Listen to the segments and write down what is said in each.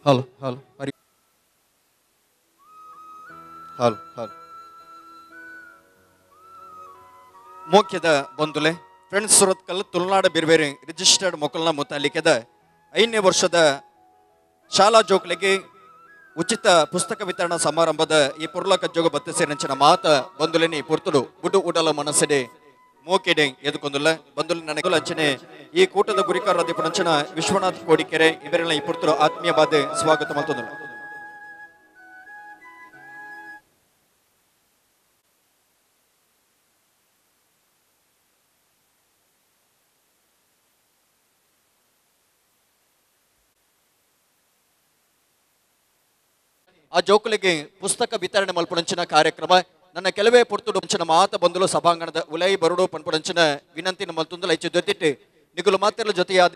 Hello hello ಹರಿ hello hello ಮುಖ್ಯದ ಬಂಧುಲೆ friends Surathkal ತುಳುನಾಡ ಬಿರ್ಬೇರಿ registered ಮೊಕಲ್ನ ಮುತಾಲಿಕೆದ 5ನೇ ವರ್ಷದ ಶಾಲಾ ಜೋಕ್ಲೆಗೆ ಉಚಿತ ಪುಸ್ತಕ ವಿತರಣಾ ಸಮಾರಂಭದ ಈ ಪುರ್ಲ ಕಜ್ಜೋಗ ಬತ್ತ ಸೇರಂಚಿನ ಮಾತ ಬಂಧುಲೆನಿ ಪುರ್ತುಡು ಬುಡು ಉಡಲ ಮನಸ್ಸಡೆ ಮೋಕೆಡೆ ಎದುಕೊಂದುಲ್ಲ ಬಂಧುಲೆ ನನಗೆ ಅಂಚನೆ ಈ ಕೂಟದ ಗುರಿಕಾರ ಪುಣಂಚನ ವಿಶ್ವನಾಥ್ ಕೋಡಿಕೆರೆ ಇವರೆಲ್ಲ ಈ ಪುರ್ತುಡು ಆತ್ಮೀಯ ಬಾಧೆ ಸ್ವಾಗತ ಮತ್ತೊಂದು ಆ ಜೋಕುಲಿಗೆ ಪುಸ್ತಕ ವಿತರಣೆ ಮಲ್ಪುಣಂಚಿನ ಕಾರ್ಯಕ್ರಮ ನನ್ನ ಕೆಲವೇ ಪುರ್ತುಡು ಅಂಚಿನ ಮಾತ ಬಂದುಲು ಸಭಾಂಗಣದ ಉಲೈ ಬರುಡು ಪನ್ಪುಣಂಚಿನ ವಿನಂತಿನ ಮಲ್ತುಂದಲ ಹೆಚ್ಚು ಜೊತಿಟ್ಟು ನಿಗುಲು ಮಾತೆಲ್ಲ ಜೊತೆಯಾದ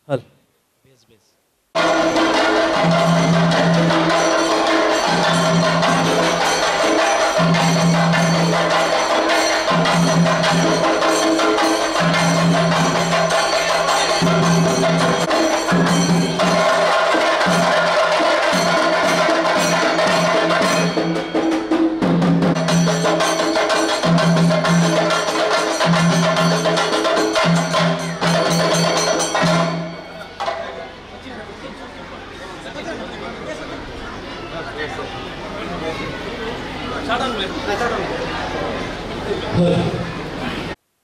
हल बेस बेस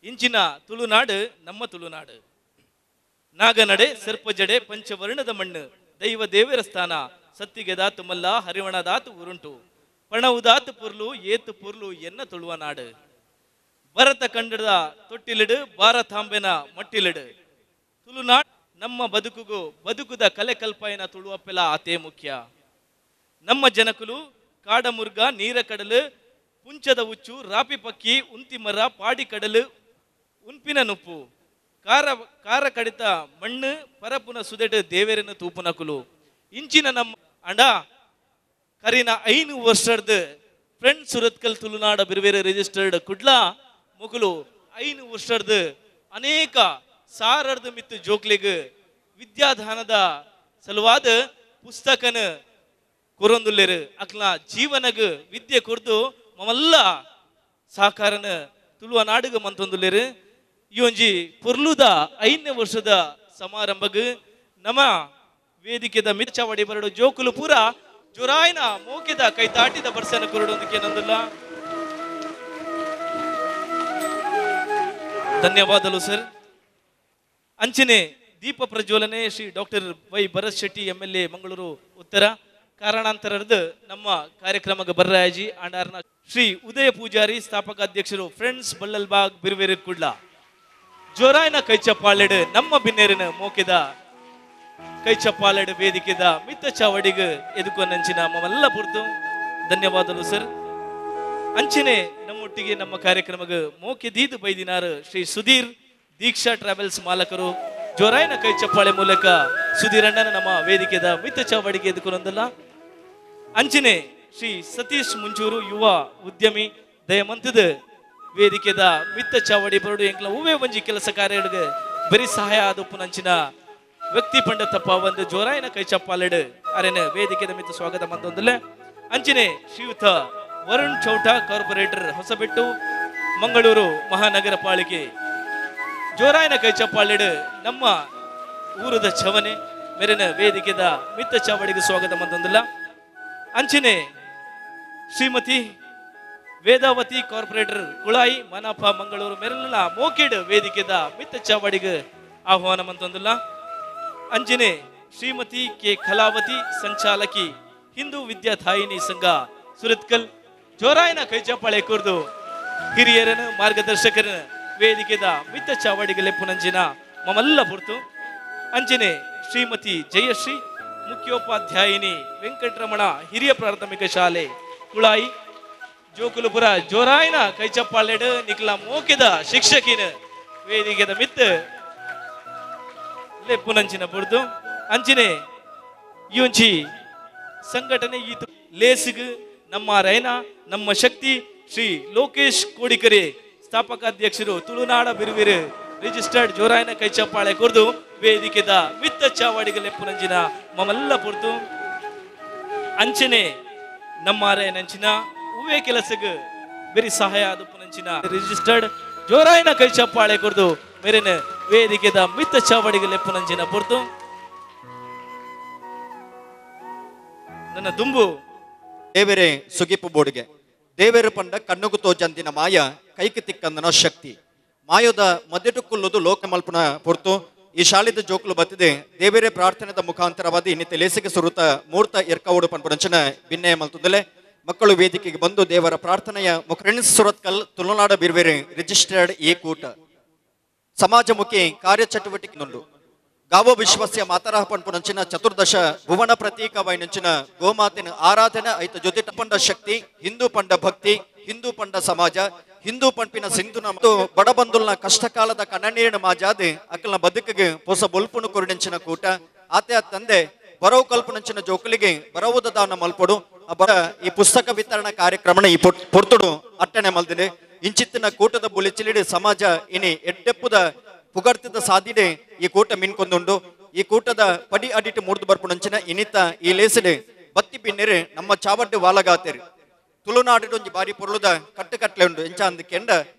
ಇಂಚಿನ ತುಳುನಾಡು ನಮ್ಮ ತುಳುನಾಡು ನಾಗನಡೆ ಸರ್ಪಜಡೆ ಪಂಚವರ್ಣದ ಮಣ್ಣು ದೈವ ದೇವರ ಸ್ಥಾನ ಸತ್ತಿಗೆದಾತು ಮಲ್ಲ ಹರಿವಣದಾತು ಉರುಂಟು ಪಣವುದಾತು ಪುರ್ಲು ಏತು ಪುರ್ಲು ಎನ್ನ ತುಳುವ ನಾಡು ಭರತ ಕಂಡದ ತೊಟ್ಟಿಲಿಡು ಭಾರತಾಂಬೆನ ಮಟ್ಟಿಲಿಡು ತುಳುನಾಡು ನಮ್ಮ ಬದುಕುಗೂ ಬದುಕುದ ಕಲೆ ಕಲ್ಪಾಯನ ತುಳುವಪ್ಪೆಲ ಅತೇ ಮುಖ್ಯ ನಮ್ಮ ಜನಕುಲು ಕಾಡಮುರ್ಗ ನೀರ ಕಡಲು ಪುಂಚದ ಹುಚ್ಚು ರಾಪಿ ಪಕ್ಕಿ ಉಂತಿ ಮರ ಪಾಡಿ ಕಡಲು ಉನ್ಪಿನ ನುಪ್ಪು ಕಾರ ಕಡಿತ ಮಣ್ಣು ಪರಪುನ ಸುದೆಡು ದೇವೇರನ ತೂಪುನ ಕುಲು ಇಂಚಿನ ನಮ್ಮ ಅಂಡ ಕರಿನ 5 ವರ್ಷದ ಫ್ರೆಂಡ್ ಸುರತ್ಕಲ್ ತುಳುನಾಡ ಬಿರ್ಬೇರೆ ರಿಜಿಸ್ಟರ್ಡ್ ಕುಡ್ಲ ಮುಗುಲು 5 ವರ್ಷದ ಅನೇಕ ಸಾರರ್ದ ಮಿತ್ತು ಜೋಕ್ಲಿಗ್ ವಿದ್ಯಾದಾನದ ಸಲುವಾದ ಪುಸ್ತಕನ ಕೊರೊಂದುಲ್ಲೆರು ಅಕ್ಲ ಜೀವನಗ ವಿದ್ಯೆ ಕೊರ್ದು ಮಮಲ್ಲ ಸಹಕಾರನ ತುಳುವ ನಾಡುಗ ಮಂತೊಂದುಲ್ಲೆರು ಈ ಒಂಜಿ ಪುರ್ಲುದ 5ನೇ ವರ್ಷದ ಸಮಾರಂಭಗ ನಮ್ಮ ವೇದಿಕೆದ ಮಿರ್ಚಾವಡಿ ಬರಡು ಜೋಕುಲು ಪೂರ ಜೋರಾಯಿನ ಮೋಕೆದ ಕೈ ತಾಟಿದ ಬರ್ಸನ ಕೊರಡೊಂದಕ್ಕೆ ನಂದುಲ್ಲ ಧನ್ಯವಾದಗಳು ಸರ್ ಅಂಚನೆ ದೀಪ ಪ್ರಜ್ವಲನೆ Shri doctor Y Bharat Shetty MLA Mangaluru Uttara ಕಾರಣಾಂತರದ ನಮ್ಮ ಕಾರ್ಯಕ್ರಮಕ್ಕೆ ಬರ್ರಾಜಿ ಆಂಡಾರ್ನ ಶ್ರೀ ಉದಯ ಪೂಜಾರಿ ಸ್ಥಾಪಕ ಅಧ್ಯಕ್ಷರು ಫ್ರೆಂಡ್ಸ್ ಬಳ್ಳಲ್ಬಾಗ್ ಬಿರ್ವೇರಿ ಕುಡ್ಲ ಜೋರಾಯಿನ ಕೈ ಚಪ್ಪಾಳೆಡ್ ನಮ್ಮ ಬಿನ್ನೇರಿನ ಮೋಕೆದ ಕೈ ಚಪ್ಪಾಲೆಡ್ ವೇದಿಕೆದ ಮಿತ್ತ ಚಾವಡಿಗ ಎದುಕೊನಂಚಿನ ಮಲ್ಲ ಪುರ್ತು ಧನ್ಯವಾದಗಳು ಸರ್. ಅಂಚನೆ ನಮ್ಮೊಟ್ಟಿಗೆ ನಮ್ಮ ಕಾರ್ಯಕ್ರಮಗ ಮೋಕೆ ದೀದು ಬೈದಿನಾರು ಶ್ರೀ ಸುಧೀರ್ ದೀಕ್ಷಾ ಟ್ರಾವೆಲ್ಸ್ ಮಾಲಕರು ಜೋರಾಯಿನ ಕೈ ಚಪ್ಪಾಳೆ ಮೂಲಕ ಸುಧೀರ್ ಅಣ್ಣನ ನಮ್ಮ ವೇದಿಕೆದ ಮಿತ್ತ ಚಾವಡಿಗೆ ಎದುಕೊನೊಂದಲ್ಲ. ಅಂಚನೆ ಶ್ರೀ ಸತೀಶ್ ಮುಂಚೂರು ಯುವ ಉದ್ಯಮಿ ದಯಮಂತದ ವೇದಿಕೆದ ಮಿತ್ತ ಚಾವಡಿ ಬರಡು ಎಂಕ್ಲ ಹೂವೇ ಒಂಜಿ ಕೆಲಸ ಕಾರ್ಯಗಳಿಗೆ ಬರೀ ಸಹಾಯ ಆದಪ್ಪು ನಂಚಿನ ವ್ಯಕ್ತಿ ಪಂಡ ತಪ್ಪ ಒಂದು ಜೋರಾಯಿನ ಕೈ ಚಪ್ಪಾಲೆಡ್ ಅರೆನ ವೇದಿಕೆದ ಮಿತ್ತ ಸ್ವಾಗತ ಮಂದೊಂದಲ್ಲ. ಅಂಚನೆ ಶ್ರೀಯುತ ವರುಣ್ ಚೌಟಾ ಕಾರ್ಪೊರೇಟರ್ ಹೊಸಬೆಟ್ಟು ಮಂಗಳೂರು ಮಹಾನಗರ ಪಾಲಿಕೆ ಜೋರಾಯಿನ ಕೈ ಚಪ್ಪಾಳೆಡ್ ನಮ್ಮ ಊರದ ಚವನೆ ಮೇರಿನ ವೇದಿಕೆದ ಮಿತ್ತ ಚಾವಡಿಗೆ ಸ್ವಾಗತ ಮಂದೊಂದಲ್ಲ. ಅಂಚನೆ ಶ್ರೀಮತಿ ವೇದಾವತಿ ಕಾರ್ಪೊರೇಟರ್ ಕುಳಾಯಿ ಮನಪ ಮಂಗಳೂರು ಮೆರಲ ಮೋಕೆಡ್ ವೇದಿಕೆದ ಮಿತ್ತ ಚಾವಡಿಗೆ ಆಹ್ವಾನ ಮಂತೊಂದಿಲ್ಲ. ಅಂಜನೆ ಶ್ರೀಮತಿ ಕೆ ಕಲಾವತಿ ಸಂಚಾಲಕಿ ಹಿಂದೂ ವಿದ್ಯಾರ್ಥಾಯಿನಿ ಸಂಘ ಸುರತ್ಕಲ್ ಜೋರಾಯಿನ ಕೈ ಚಪ್ಪಾಳೆ ಕುರ್ದು ಹಿರಿಯರನ ಮಾರ್ಗದರ್ಶಕರ ವೇದಿಕೆದ ಮಿತ್ತ ಚಾವಡಿಗೆ ಲೆಪ್ಪುನಂಜಿನ ಮಮಲ್ಲ ಪುರ್ತು. ಅಂಜನೆ ಶ್ರೀಮತಿ ಜಯಶ್ರೀ ಮುಖ್ಯೋಪಾಧ್ಯಾಯಿನಿ ವೆಂಕಟರಮಣ ಹಿರಿಯ ಪ್ರಾಥಮಿಕ ಶಾಲೆ ಕುಳಾಯಿ ಜೋಕುಲಪುರ ಜೋರಾಯಿನ ಕೈ ಚಪ್ಪಾಳೆಡ್ ನಿಕ್ಲ ಮೋಕೆದ ಶಿಕ್ಷಕಿನ ವೇದಿಕೆದ ಮಿತ್ತ ಲೆಪ್ಪುನಂಚಿನ ಪುರ್ತು. ಅಂಚನೆ ಯೂಂಚಿ ಸಂಘಟನೆ ಈತು ಲೇಸಿಗ್ ನಮ್ಮ ರೈನ ನಮ್ಮ ಶಕ್ತಿ ಶ್ರೀ ಲೋಕೇಶ್ ಕೋಡಿಕರೆ ಸ್ಥಾಪಕಾಧ್ಯಕ್ಷರು ತುಳುನಾಡ ಬಿರುವಿರು ರಿಜಿಸ್ಟರ್ಡ್ ಜೋರಾಯಿನ ಕೈ ಚಪ್ಪಾಳೆ ಕುರ್ದು ವೇದಿಕೆದ ಮಿತ್ತ ಚಾವಡಿಗೆ ಲೆಪ್ಪುನಂಚಿನ ಮಮಲ್ಲ ಪುರ್ತು. ಅಂಚನೆ ನಮ್ಮ ರೈನಂಚಿನ ಹೂವೇ ಕೆಲಸಗ ಬೆರಿ ಸಹಾಯ ಆದಪ್ಪುನಂಚಿನ ರಿಜಿಸ್ಟರ್ಡ್ ಜೋರಾಯಿನ ಕೈ ಚಪ್ಪಾಳೆ ಕುರ್ದು ಮೇರಿನ ವೇದಿಕೆದ ಮಿತ್ತ ಚಾವಡಿಗೆ ಲೆಪ್ಪುನಂಚಿನ ಪುರ್ತು. ನನ್ನ ದುಂಬು ದೇವರೇ ಸುಗಿಪು ಬೋಡಿಗೆ ದೇವೇರು ಪಂಡ ಕಣ್ಣುಗು ತೋಜಂದಿನ ಮಾಯ ಕೈకి ತಿಕ್ಕಂದನ ಶಕ್ತಿ ಮಾಯೋದ ಮದ್ದೆಟುಕ್ಕುಲ್ಲುದು ಲೋಕ ಮಲ್ಪನ ಪೊರ್ತು ಈ ಶಾಲಿದ ಜೋಕುಲು ಬತ್ತಿದೆ ದೇವರೇ ಪ್ರಾರ್ಥನೆದ ಮುಖಾಂತರವಾದಿ ಇನ್ನಿತ ಲೇಸಿಗೆ ಸುರುತ ಮೂರ್ತ ಎರ್ಕವೋಡು ಪಂಪುರಂಚನ ಭಿನ್ನಯ ಮಲ್ತುದಲೆ ಮಕ್ಕಳು ವೇದಿಕೆಗೆ ಬಂದು ದೇವರ ಪ್ರಾರ್ಥನೆಯ ಫ್ರೆಂಡ್ಸ್ ಸುರತ್ಕಲ್ ತುಳುನಾಡ ಬಿರ್ವೇರೆ ರಿಜಿಸ್ಟರ್ಡ್ ಈ ಕೂಟ ಸಮಾಜಮುಖಿ ಕಾರ್ಯಚಟುವಟಿಕೆ ನುಂಡು ಗಾವೋ ವಿಶ್ವಸ್ಯ ಮಾತರಹ ಪಂಪುನಂಚಿನ ಚತುರ್ದಶ ಭುವನ ಪ್ರತೀಕವಾಯಿನಂಚಿನ ಗೋಮಾತಿನ ಆರಾಧನೆ ಐತ ಜೊತೆ ಪಂಡ ಶಕ್ತಿ ಹಿಂದೂ ಪಂಡ ಭಕ್ತಿ ಹಿಂದೂ ಪಂಡ ಸಮಾಜ ಹಿಂದೂ ಪಂಪಿನ ಸಿಂಧುನ ಮತ್ತು ಬಡಬಂದುಲ್ನ ಕಷ್ಟಕಾಲದ ಕಣ್ಣನೀರಿನ ಮಾಜಾದೆ ಅಕ್ಕಲ್ನ ಬದುಕಿಗೆ ಹೊಸ ಬೊಲ್ಪುನು ಕೊರಡಿಂಚಿನ ಕೂಟ ಆತ ತಂದೆ ಬರವು ಕಲ್ಪನಂಚಿನ ಜೋಕುಲಿಗೆ ಬರವುದ ದಾನ ಮಲ್ಪಡು ಈ ಪುಸ್ತಕ ವಿತರಣಾ ಕಾರ್ಯಕ್ರಮ ಈ ಪೊರ್ತುಡು ಅಟ್ಟಣೆ ಮಲ್ದಿದೆ ಇಂಚಿತ್ತಿನ ಕೂಟದ ಬುಲಿಚಿಲಿಡಿ ಸಮಾಜ ಇನಿ ಎಡ್ಡೆಪ್ಪುದ ಪುಗರ್ತಿದ ಸಾಧಿಡೆ ಈ ಕೂಟ ಮಿನ್ಕೊಂದುಂಡು ಈ ಕೂಟದ ಪಡಿ ಅಡಿಟ್ ಮೂರ್ದು ಬರ್ಪುನಂಚಿನ ಇನಿತ ಈ ಲೇಸಿಡೆ ಬತ್ತಿ ಬಿನ್ನೆರೆ ನಮ್ಮ ಚಾವಡ್ಡು ವಾಲಗಾತೆರಿ ತುಳುನಾಡು ಬಾರಿ ಪೊರ್ಲುದ ಕಟ್ಟುಕಟ್ಲೆ ಉಂಡು ಎಂಚ ಅಂದಕೆಂಡ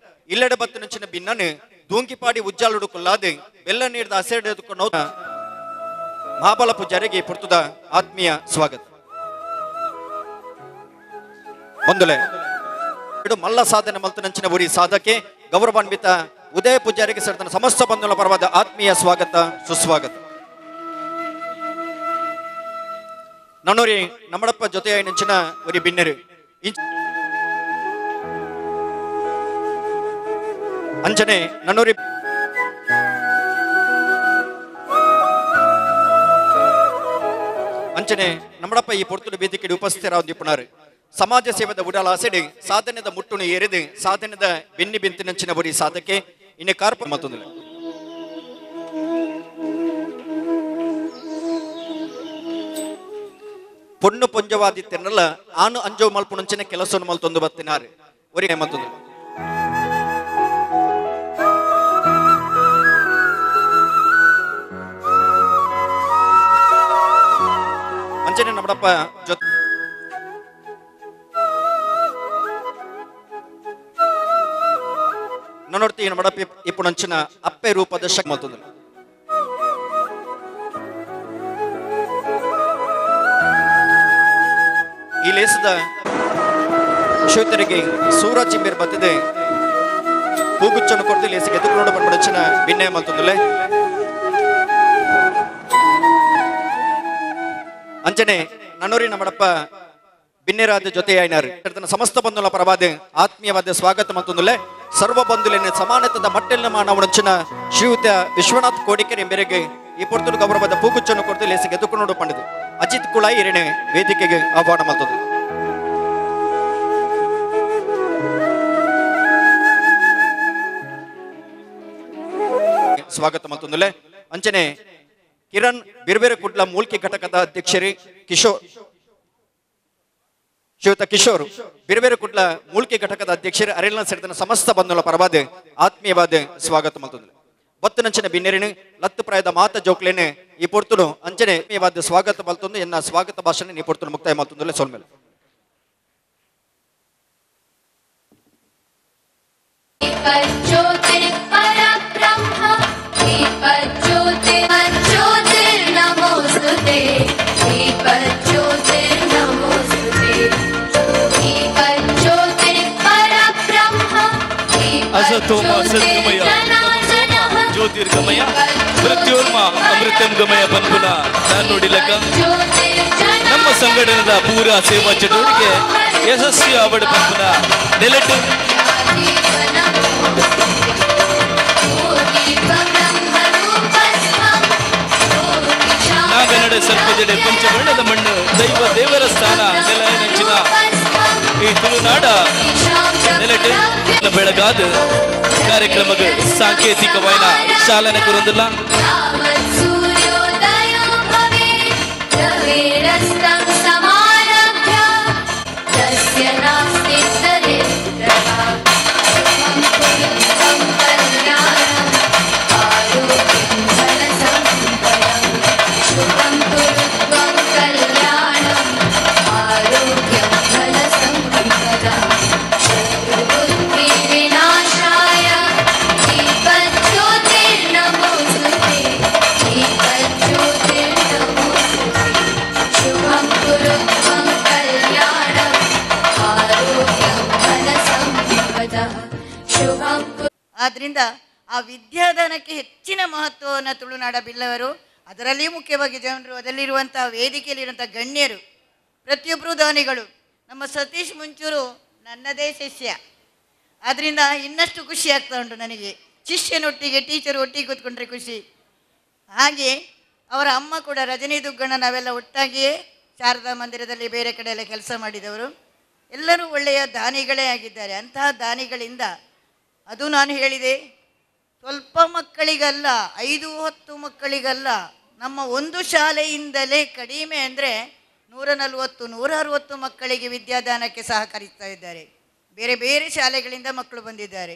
ಇಲ್ಲಡೆ ಬತ್ತಿನಂಚಿನ ಭಿನ್ನನೆ ದೂಂಕಿಪಾಡಿ ಉಜ್ಜಾಲುಡು ಕೊಲ್ಲಾದೆ ಬೆಲ್ಲ ನೀಡಿದ ಹಸೆಡೆದುಕೊಂಡು ಮಹಾಬಲಪು ಜರೆಗೆ ಪೊರ್ತುದ ಆತ್ಮೀಯ ಸ್ವಾಗತ ಬಂದುಲೆ ಮಲ್ಲ ಸಾಧನೆ ಮಲ್ತನಂಚಿನ ಉರಿ ಸಾಧಕೆ ಗೌರವಾನ್ವಿತ ಉದಯ ಪೂಜಾರಿಗೆ ಸೇರಿದ ಸಮಸ್ತ ಬಂಧುಗಳ ಪರವಾದ ಆತ್ಮೀಯ ಸ್ವಾಗತ ಸುಸ್ವಾಗತ. ನನ್ನೂರಿ ನಮ್ಮಡಪ್ಪ ಜೊತೆ ನೆಂಚಿನ ಉರಿ ಬಿನ್ನೆರು ಅಂಚನೆ ನನ್ನೂರಿ ಅಂಚನೆ ನಮ್ಮಡಪ್ಪ ಈ ಪೊರ್ತುಡು ವೇದಿಕೆಗೆ ಉಪಸ್ಥಿತರಾದಿಪ್ಪುನಾರು ಸಮಾಜ ಸೇವೆದ ಉಡಲಾಸೆಡೆ ಸಾಧನೆದ ಮುಟ್ಟುನು ಏರಿದು ಸಾಧನೆದ ಬೆನ್ನಿ ಬೆಂತಿನಂಚಿನ ಬರಿ ಸಾಧಕೆ ಇನ್ನೇ ಕಾರ್ಪ ಮತ್ತೊಂದಿಲ್ಲ ಪೊಣ್ಣು ಪೊಂಜವಾದಿತ್ತೆನಲ್ಲ ಆನು ಅಂಜೋ ಮಲ್ಪುನಂಚಿನ ಕೆಲಸವನ್ನು ಮಲ್ತೊಂದು ಬತ್ತಿನಾರು ಒರಿ ಮತ್ತೊಂದು ಅಂಚನೆ ನಮ್ಮಡಪ್ಪ ಜೊತೆ ನೋಡ್ತಿ ನಮ್ಮಡಪ್ಪ ಇಪ್ಪುನಂಚಿನ ಅಪ್ಪೆ ರೂಪದ ಶಕ್ತಿ ಮಲ್ತೊಂದು ಈ ಲೇಸದ ಶ್ವೇತರಿಗೆ ಸೂರ ಚಿಂಬೇರ್ ಬತ್ತಿದೆ ಹೂಗುಚ್ಚನ್ನು ಕೊಡ್ತಿ ಲೇಸಿಗೆ ಎದುರುಕೊಂಡು ಬಂದ್ಬಿಡಚಿನ ಭಿನ್ನಯ ಮಲ್ತೊಂದುಲೆ ಅಂಚನೆ ನನ್ನೂರಿ ನಮ್ಮಡಪ್ಪ ಭಿನ್ನರಾದ ಜೊತೆ ಆಯ್ನಾರು ಸಮಸ್ತ ಬಂಧುಲ ಪರವಾದ ಆತ್ಮೀಯವಾದ ಸ್ವಾಗತ ಮತ್ತೊಂದುಲೆ ಸರ್ವ ಬಂಧುಲಿನ ಸಮಾನತದ ಮಟ್ಟೆಲ್ಲ ಮಾನವನಂಚಿನ ಶ್ರೀಯುತ ವಿಶ್ವನಾಥ್ ಕೋಡಿಕೆರೆ ಮೇರೆಗೆ ಈ ಪೊರ್ತುಡು ಗೌರವದ ಪೂಗುಚ್ಚನ್ನು ಕೊಡ್ತು ಲೇಸಿಗೆ ಎದುಕೊಂಡು ಪಂಡಿತು ಅಜಿತ್ ಕುಳಾಯಿ ಎರಡನೇ ವೇದಿಕೆಗೆ ಆಹ್ವಾನ ಮಾಡ್ತದೆ. ಸ್ವಾಗತ ಮತ್ತೊಂದಲೆ ಅಂಚನೆ ಕಿರಣ್ ಬಿರ್ಬೇರೆ ಕುಡ್ಲ ಮೂಲ್ಕಿ ಘಟಕದ ಅಧ್ಯಕ್ಷರಿ ಶ್ರೀಯುತ ಕಿಶೋರ್ ಬಿರ್ಬೇರೆ ಕುಡ್ಲ ಮೂಲ್ಕಿ ಘಟಕದ ಅಧ್ಯಕ್ಷರು ಅರೆಲ್ನ ಸೇರಿದ ಸಮಸ್ತ ಬಂಧುಗಳ ಪರವಾದ ಆತ್ಮೀಯವಾದ ಸ್ವಾಗತ ಮತ್ತೊಂದಲೆ ಬತ್ತನಂಚನೆ ಬಿನ್ನೆರಿನ ಲತ್ತು ಪ್ರಾಯದ ಮಾತ ಜೋಕ್ಲೇನೆ ಈ ಪೊರ್ತುನು ಅಂಚನೆ ಆತ್ಮೀಯವಾದ ಸ್ವಾಗತ ಮಲ್ತೊಂದು ಎನ್ನ ಸ್ವಾಗತ ಭಾಷಣ ಈ ಪೊರ್ತುನು ಮುಕ್ತಾಯ ಮಲ್ತೊಂದಲೆ ಸೋಲ್ಮೇಲೆ असतोमा सद्गमय ಜ್ಯೋತಿರ್ಗಮಯ ಮೃತ್ಯೋರ್ಮ ಅಮೃತಂಗಮಯ ಬನ್ಪುನ ನಾನು ನೋಡಿಲಕ ನಮ್ಮ ಸಂಘಟನೆದ ಪೂರ ಸೇವಾ ಚಟುವಟಿಕೆ ಯಶಸ್ವಿ ಆವಡ ಬನ್ಪುನ ನೆಲೆಟ್ಟು ನಾಗನಡೆ ಸರ್ಪಜಡೆ ಪಂಚವರ್ಣದ ಮಣ್ಣು ದೈವ ದೇವರ ಸ್ಥಾನ ನೆಲ ನೆಚ್ಚಿನ ಈ ತುಳುನಾಡ ನೆಲೆಟ್ಟು ಬೆಳಗಾದ ಕಾರ್ಯಕ್ರಮಕ್ಕೆ ಸಾಂಕೇತಿಕವಾದ ಚಾಲನೆ ಕೊರೊಂದಿಲ್ಲ. ಆದ್ರಿಂದ ಆ ವಿದ್ಯಾದಾನಕ್ಕೆ ಹೆಚ್ಚಿನ ಮಹತ್ವವನ್ನು ತುಳುನಾಡ ಬಿಲ್ಲವರು, ಅದರಲ್ಲಿಯೂ ಮುಖ್ಯವಾಗಿ ಜನರು, ಅದರಲ್ಲಿರುವಂತಹ ವೇದಿಕೆಯಲ್ಲಿರುವಂಥ ಗಣ್ಯರು, ಪ್ರತಿಯೊಬ್ಬರು ದಾನಿಗಳು. ನಮ್ಮ ಸತೀಶ್ ಮುಂಚೂರು ನನ್ನದೇ ಶಿಷ್ಯ, ಆದ್ರಿಂದ ಇನ್ನಷ್ಟು ಖುಷಿ ಆಗ್ತಾ ಉಂಟು ನನಗೆ. ಶಿಷ್ಯನೊಟ್ಟಿಗೆ ಟೀಚರ್ ಒಟ್ಟಿಗೆ ಕೂತ್ಕೊಂಡ್ರೆ ಖುಷಿ. ಹಾಗೆ ಅವರ ಅಮ್ಮ ಕೂಡ ರಜನಿ ದುಗ್ಗಣ್ಣ, ನಾವೆಲ್ಲ ಒಟ್ಟಾಗಿಯೇ ಶಾರದಾ ಮಂದಿರದಲ್ಲಿ ಬೇರೆ ಕಡೆ ಎಲ್ಲ ಕೆಲಸ ಮಾಡಿದವರು. ಎಲ್ಲರೂ ಒಳ್ಳೆಯ ದಾನಿಗಳೇ ಆಗಿದ್ದಾರೆ. ಅಂತಹ ದಾನಿಗಳಿಂದ, ಅದು ನಾನು ಹೇಳಿದೆ, ಸ್ವಲ್ಪ ಮಕ್ಕಳಿಗಲ್ಲ, 5-10 ಮಕ್ಕಳಿಗಲ್ಲ, ನಮ್ಮ ಒಂದು ಶಾಲೆಯಿಂದಲೇ ಕಡಿಮೆ ಅಂದರೆ 140-160 ಮಕ್ಕಳಿಗೆ ವಿದ್ಯಾದಾನಕ್ಕೆ ಸಹಕರಿಸ್ತಾ ಇದ್ದಾರೆ. ಬೇರೆ ಬೇರೆ ಶಾಲೆಗಳಿಂದ ಮಕ್ಕಳು ಬಂದಿದ್ದಾರೆ.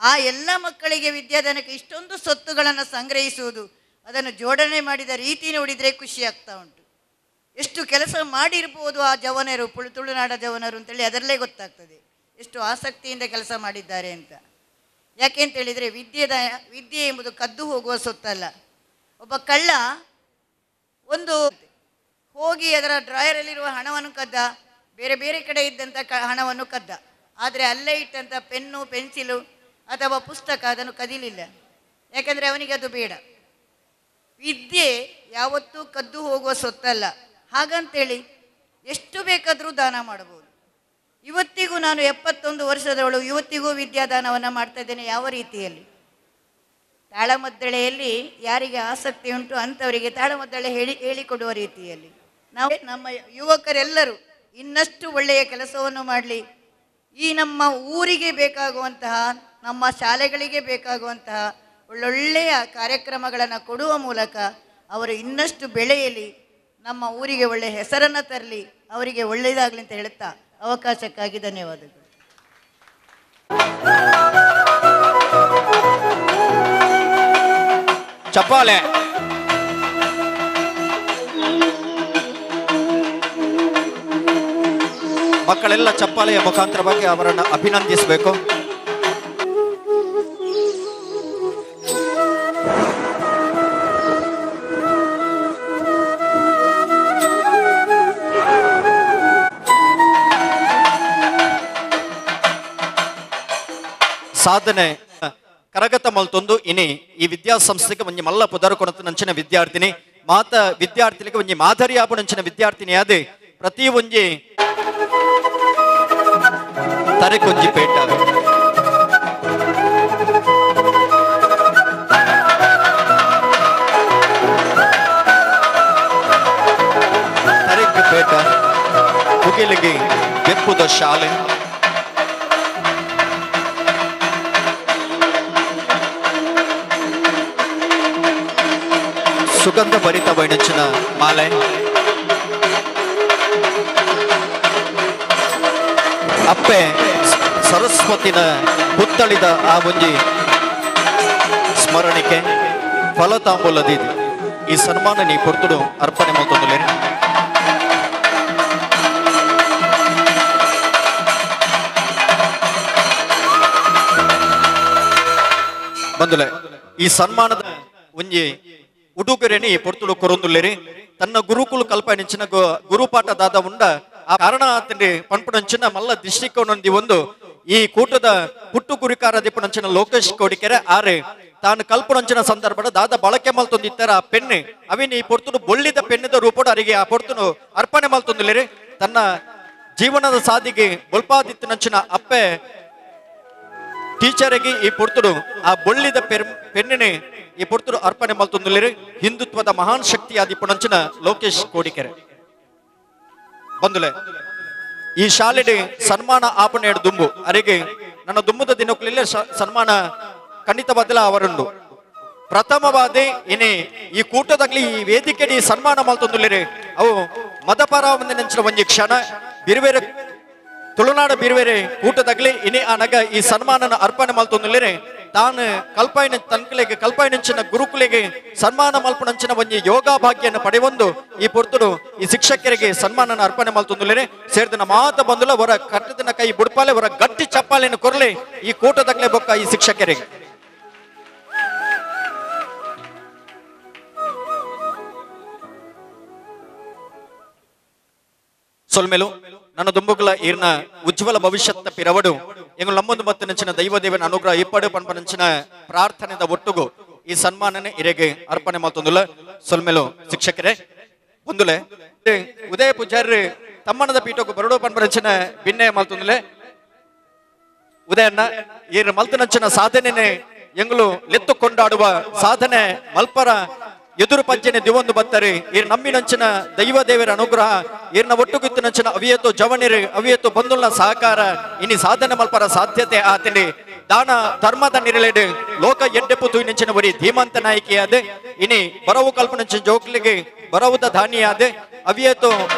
ಆ ಎಲ್ಲ ಮಕ್ಕಳಿಗೆ ವಿದ್ಯಾದಾನಕ್ಕೆ ಇಷ್ಟೊಂದು ಸೊತ್ತುಗಳನ್ನು ಸಂಗ್ರಹಿಸುವುದು, ಅದನ್ನು ಜೋಡಣೆ ಮಾಡಿದ ರೀತಿ ನೋಡಿದರೆ ಖುಷಿ ಆಗ್ತಾ ಉಂಟು. ಎಷ್ಟು ಕೆಲಸ ಮಾಡಿರ್ಬೋದು ಆ ಜವನರು, ತುಳುನಾಡ ಜವನರು ಅಂತೇಳಿ ಅದರಲ್ಲೇ ಗೊತ್ತಾಗ್ತದೆ ಎಷ್ಟು ಆಸಕ್ತಿಯಿಂದ ಕೆಲಸ ಮಾಡಿದ್ದಾರೆ ಅಂತ. ಯಾಕೆ ಅಂತ ಹೇಳಿದರೆ, ವಿದ್ಯೆ ಎಂಬುದು ಕದ್ದು ಹೋಗುವ ಸೊತ್ತಲ್ಲ. ಒಬ್ಬ ಕಳ್ಳ ಒಂದು ಹೋಗಿ ಅದರ ಡ್ರಾಯರಲ್ಲಿರುವ ಹಣವನ್ನು ಕದ್ದ, ಬೇರೆ ಬೇರೆ ಕಡೆ ಇದ್ದಂಥ ಹಣವನ್ನು ಕದ್ದ. ಆದರೆ ಅಲ್ಲೇ ಇಟ್ಟಂಥ ಪೆನ್ನು, ಪೆನ್ಸಿಲು ಅಥವಾ ಪುಸ್ತಕ ಅದನ್ನು ಕದಿಲಿಲ್ಲ. ಯಾಕಂದರೆ ಅವನಿಗೆ ಅದು ಬೇಡ. ವಿದ್ಯೆ ಯಾವತ್ತೂ ಕದ್ದು ಹೋಗುವ ಸೊತ್ತಲ್ಲ. ಹಾಗಂತೇಳಿ ಎಷ್ಟು ಬೇಕಾದರೂ ದಾನ ಮಾಡಬಹುದು. ಇವತ್ತಿಗೂ ನಾನು 71 ವರ್ಷದವಳು, ಇವತ್ತಿಗೂ ವಿದ್ಯಾದಾನವನ್ನು ಮಾಡ್ತಾ ಇದ್ದೇನೆ. ಯಾವ ರೀತಿಯಲ್ಲಿ? ತಾಳಮದ್ದಳೆಯಲ್ಲಿ ಯಾರಿಗೆ ಆಸಕ್ತಿ ಉಂಟು ಅಂಥವರಿಗೆ ತಾಳಮದ್ದಳೆ ಹೇಳಿಕೊಡುವ ರೀತಿಯಲ್ಲಿ ನಾವು ನಮ್ಮ ಯುವಕರೆಲ್ಲರೂ ಇನ್ನಷ್ಟು ಒಳ್ಳೆಯ ಕೆಲಸವನ್ನು ಮಾಡಲಿ. ಈ ನಮ್ಮ ಊರಿಗೆ ಬೇಕಾಗುವಂತಹ, ನಮ್ಮ ಶಾಲೆಗಳಿಗೆ ಬೇಕಾಗುವಂತಹ ಒಳ್ಳೊಳ್ಳೆಯ ಕಾರ್ಯಕ್ರಮಗಳನ್ನು ಕೊಡುವ ಮೂಲಕ ಅವರು ಇನ್ನಷ್ಟು ಬೆಳೆಯಲಿ, ನಮ್ಮ ಊರಿಗೆ ಒಳ್ಳೆಯ ಹೆಸರನ್ನು ತರಲಿ, ಅವರಿಗೆ ಒಳ್ಳೆಯದಾಗಲಿ ಅಂತ ಹೇಳುತ್ತಾ ಅವಕಾಶಕ್ಕಾಗಿ ಧನ್ಯವಾದಗಳು. ಚಪ್ಪಾಳೆ. ಮಕ್ಕಳೆಲ್ಲ ಚಪ್ಪಾಳೆಯ ಮುಖಾಂತರವಾಗಿ ಅವರನ್ನು ಅಭಿನಂದಿಸಬೇಕು. ಸಾಧನೆ ಕರಗತ ಮಲ್ತೊಂದು ಇನಿ ಈ ವಿದ್ಯಾಸಂಸ್ಥೆಗೆ ಒಂಜಿ ಮಲ್ಲ ಪುದರ್ಕೊನತ ನಂಚಿನ ವಿದ್ಯಾರ್ಥಿನಿ ಮಾತ ವಿದ್ಯಾರ್ಥಿಗಳಿಗೆ ಒಂಜಿ ಮಾದರಿ ಆಪು ನಂಚಿನ ವಿದ್ಯಾರ್ಥಿನಿ ಆದೆ ಪ್ರತಿ ಒಂಜಿ ತರೆಕೊಂಜಿ ಪೇಟ ಪೇಟ ಮುಗಿಲಿಗೆ ಬೆಪ್ಪುದ ಶಾಲೆ ಸುಗಂಧ ಭರಿತ ಬೈಣಚಿನ ಮಾಲೆ ಅಪ್ಪೆ ಸರಸ್ವತಿನ ಪುತ್ತಳಿದ ಆ ಮುಂಜಿ ಸ್ಮರಣಿಕೆ ಫಲತಾಂಬೂಲದಿದೆ ಈ ಸನ್ಮಾನ ನೀ ಪೊರ್ತುಡು ಅರ್ಪಣೆ ಮಾಡ್ತಂದುಲೇ ಬಂದುಲೆ ಈ ಸನ್ಮಾನದ ಒಂಜಿ ಉಡುಗೊರೆನಿ ಪೊರ್ತುಡು ಕೊರೊಂದುಲ್ಲೇರಿ ತನ್ನ ಗುರುಕುಲ ಕಲ್ಪನಿಂಚಿನ ಗುರುಪಾಠ ದಾದ ಉಂಡ ಆ ಕಾರಣ ಆತಂಡಿ ಪಂಪುನಂಚಿನ ಮಲ್ಲ ದೃಷ್ಟಿಕೋನೊಂದಿ ಒಂದು ಈ ಕೂಟದ ಪುಟ್ಟು ಗುರಿಕಾರ ದಿಪ್ಪನಂಚಿನ ಲೋಕೇಶ್ ಕೋಡಿಕೆರೆ ಆರೆ ತಾನು ಕಲ್ಪನಂಚಿನ ಸಂದರ್ಭದ ದಾದ ಬಳಕೆ ಮಲ್ತೊಂದಿತ್ತರ ಆ ಪೆನ್ನೆ ಅವಿನ ಈ ಪೊರ್ತುನು ಬೊಳ್ಳಿದ ಪೆನ್ನದ ರೂಪದ ಅರಿಗೆ ಆ ಪೊರ್ತುನು ಅರ್ಪಣೆ ಮಲ್ತೊಂದಿಲ್ಲೇರಿ ತನ್ನ ಜೀವನದ ಸಾಧಿಗೆ ಬೊಲ್ಪಾದಿತ್ತನಂಚಿನ ಅಪ್ಪೆ ಟೀಚರಿಗೆ ಈ ಪೊರ್ತುಡು ಆ ಬೊಳ್ಳಿದ ಪೆನ್ನಿನೇ ಈ ಪೊರ್ತುಡು ಅರ್ಪಣೆ ಮಲ್ತೊಂದಿಲ್ಲೇರಿ ಹಿಂದುತ್ವದ ಮಹಾನ್ ಶಕ್ತಿಯಾದಿ ಪುಣಂಚಿನ ಲೋಕೇಶ್ ಕೋಡಿಕೆರೆ ಬಂದುಲೆ ಈ ಶಾಲೆಡೆ ಸನ್ಮಾನ ಆಪಣೆ ದುಂಬು ಅರಿಗೆ ನನ್ನ ದುಂಬುದ ದಿನಕ್ಕೂ ಸನ್ಮಾನ ಖಂಡಿತ ಬದಲ ಅವರುಂಡು ಪ್ರಥಮವಾದಿ ಇನಿ ಈ ಕೂಟದಾಗ್ಲಿ ಈ ವೇದಿಕೆಡಿ ಸನ್ಮಾನ ಮಲ್ತೊಂದುಲ್ಲೇರಿ ಅವು ಮದಪರ ನೆಂಚಿನ ಒಂಜಿ ಕ್ಷಣ ಬಿರುವೇರೆ ತುಳುನಾಡ ಬಿರುವೇರೆ ಕೂಟದಾಗ್ಲಿ ಇನಿ ಆ ನಗ ಈ ಸನ್ಮಾನನ ಅರ್ಪಣೆ ಮಲ್ತೊಂದುಲ್ಲೇರಿ ತಾನು ಕಲ್ಪಾಯಿನ ತನ್ಕಲಿಗೆ ಕಲ್ಪಾಯಿನಂಚಿನ ಗುರುಕುಲಿಗೆ ಸನ್ಮಾನ ಮಲ್ಪನಂಚಿನ ಒಂಜಿ ಯೋಗ ಭಾಗ್ಯನ ಪಡೆಯೊಂದು ಈ ಪೊರ್ತುಡು ಈ ಶಿಕ್ಷಕರಿಗೆ ಸನ್ಮಾನನ ಅರ್ಪಣೆ ಮಲ್ತೊಂದುಲ್ಲೇರಿ ಸೇರಿದ ಮಾತ ಬಂದುಲ ಹೊರ ಕಟ್ಟದಿನ ಕೈ ಬುಡ್ಪಾಲೆ ಹೊರ ಗಟ್ಟಿ ಚಪ್ಪಾಲೆಯನ್ನು ಕೊರಲಿ ಈ ಕೂಟದಾಗ್ಲೇ ಬೊಕ್ಕ ಈ ಶಿಕ್ಷಕರಿಗೆ ಸೊಲ್ಮೆಲು ನನ್ನ ದುಂಬುಗಳ ಈರ್ನ ಉಜ್ವಲ ಭವಿಷ್ಯತ್ತ ಪಿರವಡು ಎಂಗಳು ನಮ್ಮೊಂದು ಮತ್ತು ನೆಂಚಿನ ದೈವದೇವನ ಅನುಗ್ರಹ ಇಪ್ಪಡು ಪಂಪನಂಚಿನ ಪ್ರಾರ್ಥನೆದ ಒಟ್ಟುಗು ಈ ಸನ್ಮಾನನೆ ಇರೆಗೆ ಅರ್ಪಣೆ ಮಾಡ್ತೊಂದುಲ ಸೊಲ್ಮೆಲು ಶಿಕ್ಷಕರೇ ಒಂದುಲೆ ಉದಯ ಪೂಜಾರಿ ತಮ್ಮನದ ಪೀಠಕ್ಕೂ ಬರಡು ಪಂಪನಂಚಿನ ಭಿನ್ನೆ ಮಾಡ್ತೊಂದುಲೆ ಉದಯನ್ನ ಈರ್ ಮಲ್ತನಂಚಿನ ಸಾಧನೆನೆ ಎಂಗಳು ಲೆತ್ತು ಕೊಂಡಾಡುವ ಸಾಧನೆ ಮಲ್ಪರ ಎದುರು ಪಂಚನೆ ದಿವೊಂದು ಬತ್ತರಿ ಈರ್ ನಮ್ಮಿನಂಚಿನ ದೈವ ದೇವರ ಅನುಗ್ರಹ ಈರ್ನ ಒಟ್ಟುಗುತ್ತಿನಂಚಿನ ಅವಿಯತ್ತು ಜವನಿರಿ ಅವಿಯತ್ತು ಬಂಧುಲ್ನ ಸಹಕಾರ ಇನಿ ಸಾಧನೆ ಮಲ್ಪರ ಸಾಧ್ಯತೆ ಆತನಿ ದಾನ ಧರ್ಮದ ನಿರಳೆಡು ಲೋಕ ಎಡ್ಡೆಪ್ಪು ತೂಯಿನಂಚಿನ ಬರೀ ಧೀಮಂತ ನಾಯಕಿಯಾದೆ ಇನಿ ಬರವು ಕಲ್ಪನಂಚಿನ ಜೋಕ್ಲಿಗೆ ಬರವುದ ಧಾನ್ಯಾದೆ ಅವಿಯತ್ತು